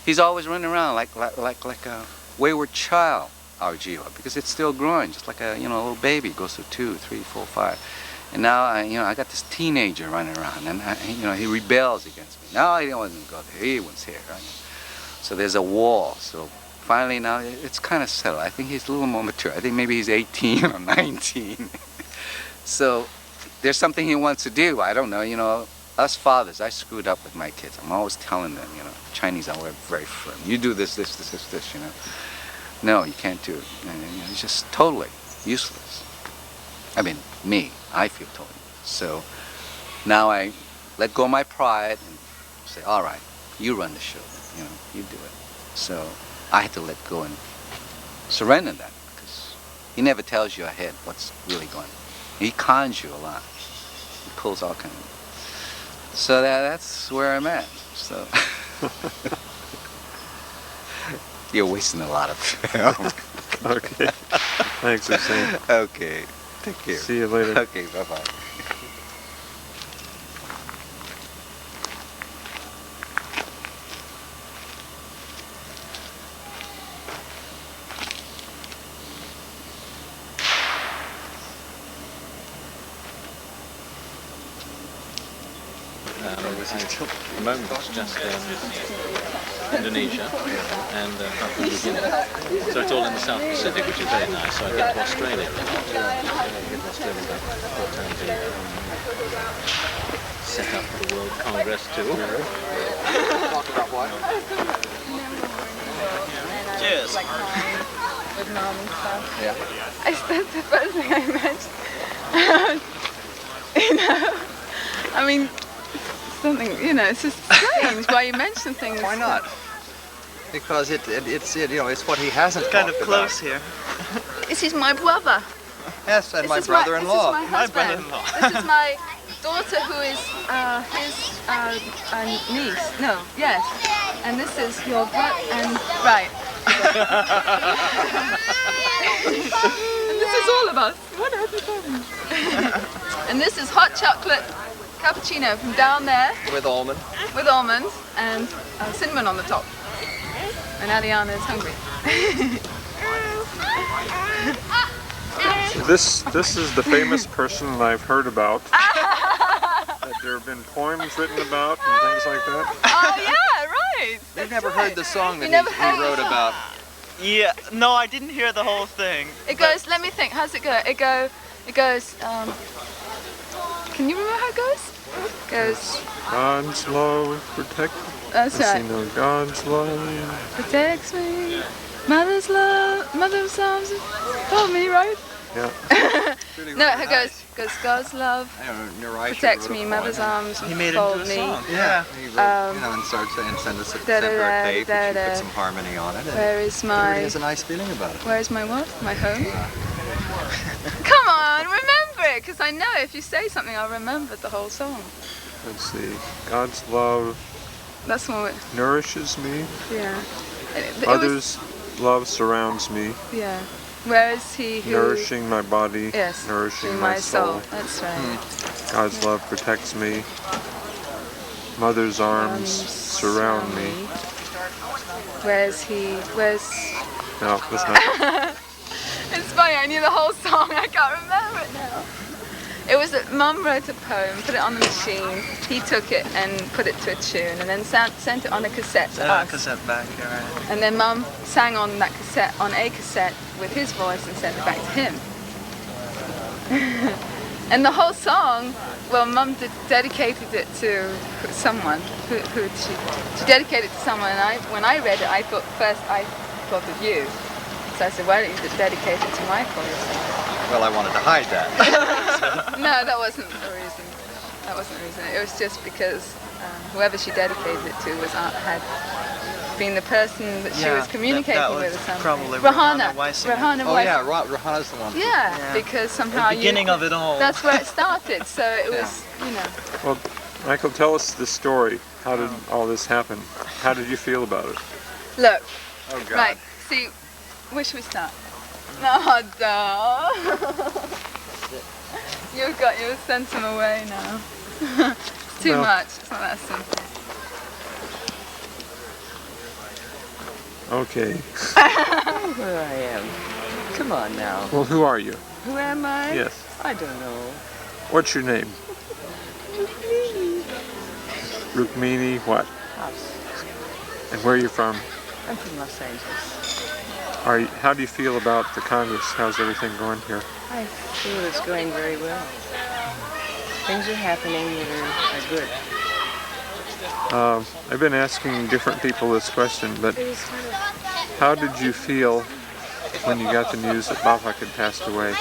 he's always running around like a wayward child, our Jiwa, because it's still growing, just like a, you know, a little baby. Goes through 2, 3, 4, 5. And now, I got this teenager running around, and he rebels against me. No, he doesn't go there. He was here, right? So there's a wall. So finally now, it's kind of settled. I think he's a little more mature. I think maybe he's 18 or 19. So there's something he wants to do. I don't know. You know, us fathers, I screwed up with my kids. I'm always telling them, you know, Chinese are very firm. You do this, you know. No, you can't do it. And, you know, it's just totally useless. I mean, I feel totally. So now I let go of my pride and say, all right, you run the show, you know, you do it. So I had to let go and surrender that, because he never tells you ahead what's really going on. He cons you a lot. He pulls all kinds of... So that's where I'm at. So you're wasting a lot of film. Okay. Thanks for saying. Okay. Take care. See you later. Okay, bye-bye. At the moment it's just Indonesia and Papua New Guinea. So it's all in the South Pacific, which is very nice. So I get to Australia. I get to Australia about 4 times a year. Set up the World Congress too. Talk about what? Cheers. With mom and stuff. Yeah. That's the first thing I mentioned. You know, I mean, something, you know, it's just strange why you mention things. Why not? Because it's you know, it's what he hasn't talked about. Kind of close here. This is my brother. Yes, and my brother-in-law. This is my husband. This is my daughter, who is his niece. No, yes. And this is your brother. And right. And this is all of us. What has happened? And this is hot chocolate cappuccino from down there. With almond. With almonds and cinnamon on the top. And Arianne is hungry. This is the famous person that I've heard about. That there have been poems written about and things like that. Oh yeah, right. You've never heard the song that he wrote about. Yeah, no, I didn't hear the whole thing. It goes, let me think, how's it go? It goes, can you remember how it goes? It goes, God's love protect. That's right. You know, God's love protects me. Mother's love, mother's arms hold me, right? Yeah. No, it goes, God's love protects me. Mother's arms hold me. Yeah. He wrote, you know, and starts and sent us a separate tape, and she put some harmony on it. Where is my? Everybody has a nice feeling about it. Where is my what? My home. Come on, remember it, because I know if you say something, I'll remember the whole song. Let's see. God's love That's one. nourishes me. Yeah. Others' love surrounds me. Yeah. Where is he who... Nourishing my body, yes, nourishing my soul. That's right. God's love protects me. Mother's arms surround me. Where's he? Where's... No, that's not. It's funny, I knew the whole song, I can't remember it now. It was that Mum wrote a poem, put it on the machine, he took it and put it to a tune, and then sent it on a cassette to us. Cassette back here, right? And then Mum sang on that cassette, on a cassette, with his voice and sent it back to him. And the whole song, well, Mum dedicated it to someone. She dedicated it to someone, and when I read it, I thought of you. So I said, why don't you dedicate it to my voice? Well, I wanted to hide that. No, that wasn't the reason. That wasn't the reason. It was just because whoever she dedicated it to had been the person that she was communicating with or something. Probably Rahana. Oh yeah, Rahana's the one. Yeah, because somehow the beginning of it all. That's where it started. So it was, you know. Well, Michael, tell us the story. How did all this happen? How did you feel about it? Look. Oh God. Right. See, where should we start? No, duh. You've sent him away now. It's too much. It's not that simple. Okay. Where I am. Come on now. Well, who are you? Who am I? Yes. I don't know. What's your name? Rukmini what? House. And where are you from? I'm from Los Angeles. How do you feel about the Congress? How's everything going here? I feel it's going very well. Things are happening that are good. I've been asking different people this question, but how did you feel when you got the news that Bapak had passed away?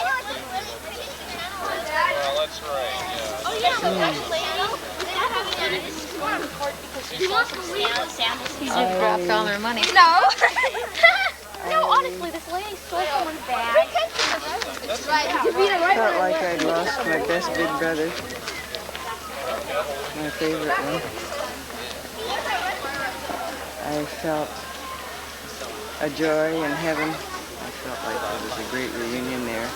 He's dropped all their money. No! No, honestly, this lady stole someone's bag. Felt like I'd lost my best big brother, my favorite one. I felt a joy in heaven. I felt like there was a great reunion there.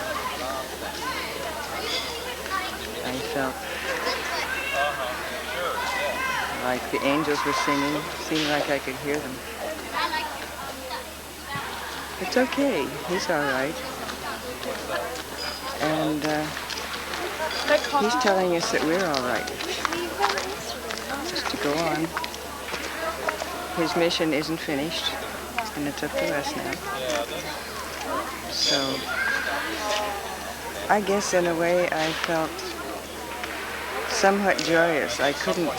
I felt like the angels were singing, seemed like I could hear them. It's okay, he's all right. And he's telling us that we're all right. Just to go on. His mission isn't finished, and it's up to us now. So, I guess in a way I felt somewhat joyous. I couldn't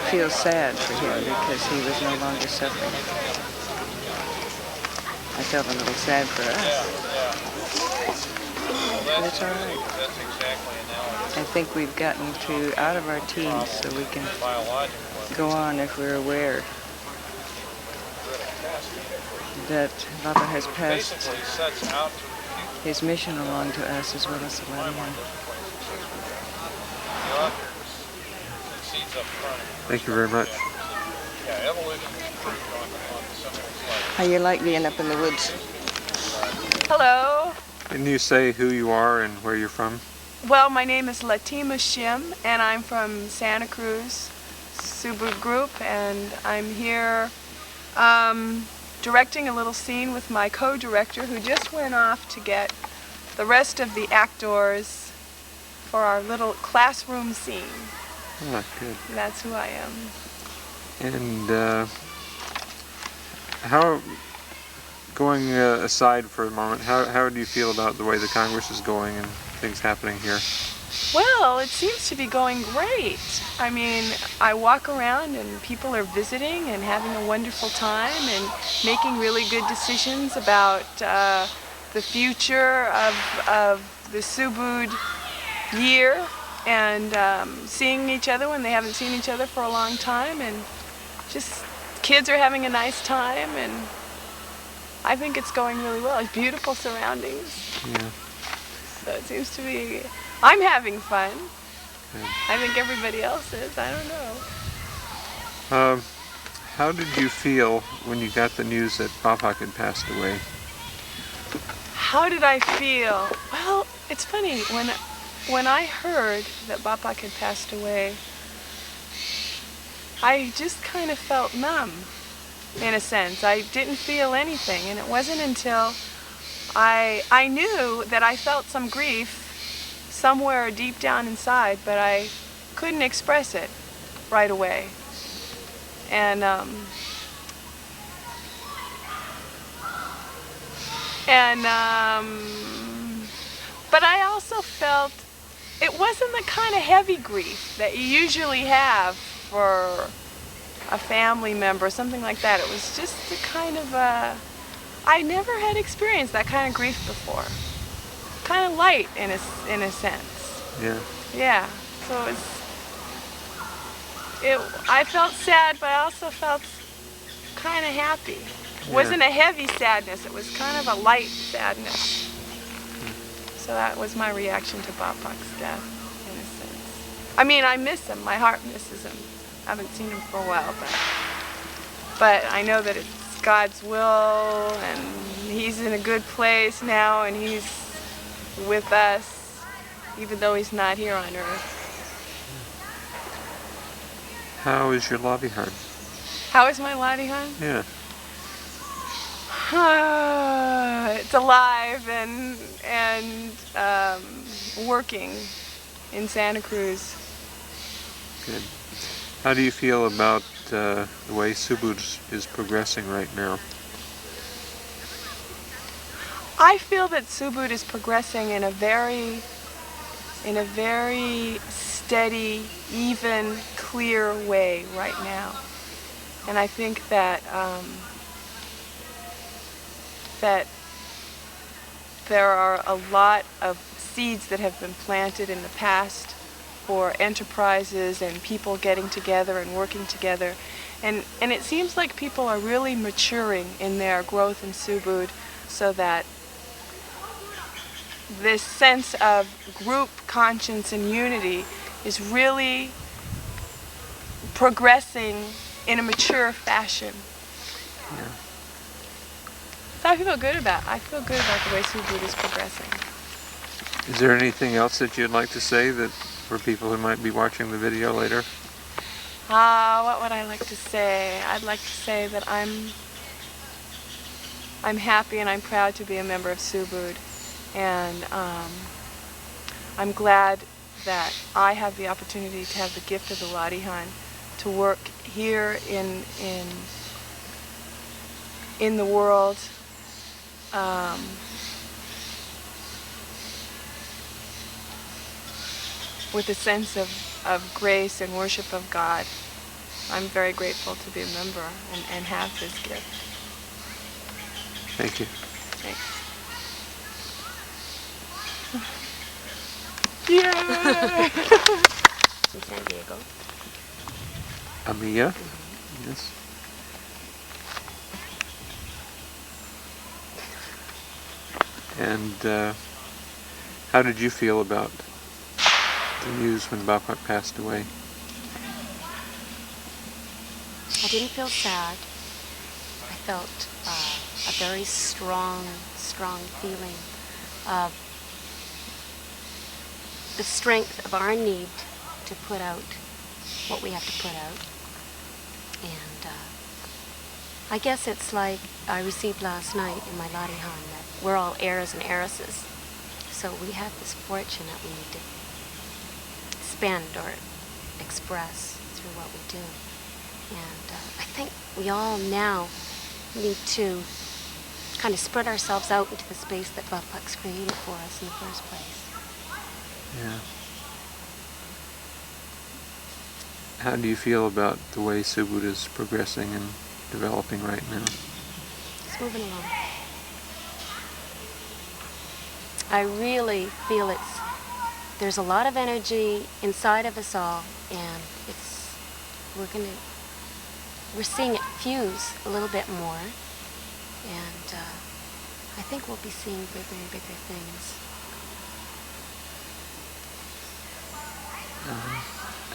feel sad for him because he was no longer suffering. I felt a little sad for us. But it's all right. I think we've gotten out of our teens so we can go on if we're aware that Bapak has passed his mission along to us as well as the Laidlaw. Thank you very much. How you like being up in the woods? Hello. Can you say who you are and where you're from? Well, my name is Latima Shim, and I'm from Santa Cruz, Subud Group, and I'm here directing a little scene with my co-director who just went off to get the rest of the actors for our little classroom scene. Ah, good. That's who I am. And how, going aside for a moment, how do you feel about the way the Congress is going and things happening here? Well, it seems to be going great. I mean, I walk around and people are visiting and having a wonderful time and making really good decisions about the future of the Subud year, and seeing each other when they haven't seen each other for a long time, and just kids are having a nice time, and I think it's going really well. It's beautiful surroundings. Yeah. So it seems to be, I'm having fun. Good. I think everybody else is, I don't know. How did you feel when you got the news that Bapak had passed away? How did I feel? Well, it's funny, when I heard that Bapak had passed away, I just kind of felt numb, in a sense. I didn't feel anything, and it wasn't until I knew that I felt some grief somewhere deep down inside, but I couldn't express it right away. And but I also felt it wasn't the kind of heavy grief that you usually have for a family member, something like that. It was just a kind of I never had experienced that kind of grief before. Kind of light in a sense. Yeah. Yeah. So I felt sad, but I also felt kind of happy. It wasn't a heavy sadness. It was kind of a light sadness. So that was my reaction to Bapak's death, in a sense. I mean, I miss him. My heart misses him. I haven't seen him for a while, but I know that it's God's will, and he's in a good place now, and he's with us, even though he's not here on earth. How is your Lavihan? How is my Lavihan? Yeah. It's alive and working in Santa Cruz. Good. How do you feel about the way Subud is progressing right now? I feel that Subud is progressing in a very steady, even, clear way right now. And I think that that there are a lot of seeds that have been planted in the past for enterprises and people getting together and working together. And it seems like people are really maturing in their growth in Subud, so that this sense of group conscience and unity is really progressing in a mature fashion. Yeah. So I feel good about the way Subud is progressing. Is there anything else that you'd like to say that for people who might be watching the video later? What would I like to say? I'd like to say that I'm happy and I'm proud to be a member of Subud, and I'm glad that I have the opportunity to have the gift of the Ladihan to work here in the world. With a sense of grace and worship of God. I'm very grateful to be a member and have this gift. Thank you. Thanks. Yeah. From San Diego. Amia? Yes. And how did you feel about the news when Bapak passed away? I didn't feel sad. I felt a very strong feeling of the strength of our need to put out what we have to put out. And I guess it's like I received last night in my Ladihan that we're all heirs and heiresses. So we have this fortune that we need to spend or express through what we do. And I think we all now need to kind of spread ourselves out into the space that Bapak's created for us in the first place. Yeah. How do you feel about the way Subud is progressing and developing right now? It's moving along. I really feel there's a lot of energy inside of us all, and we're seeing it fuse a little bit more, and I think we'll be seeing bigger and bigger things.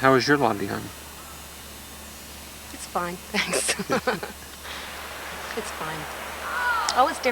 How is your Ladihan? It's fine, thanks. It's fine. Always different.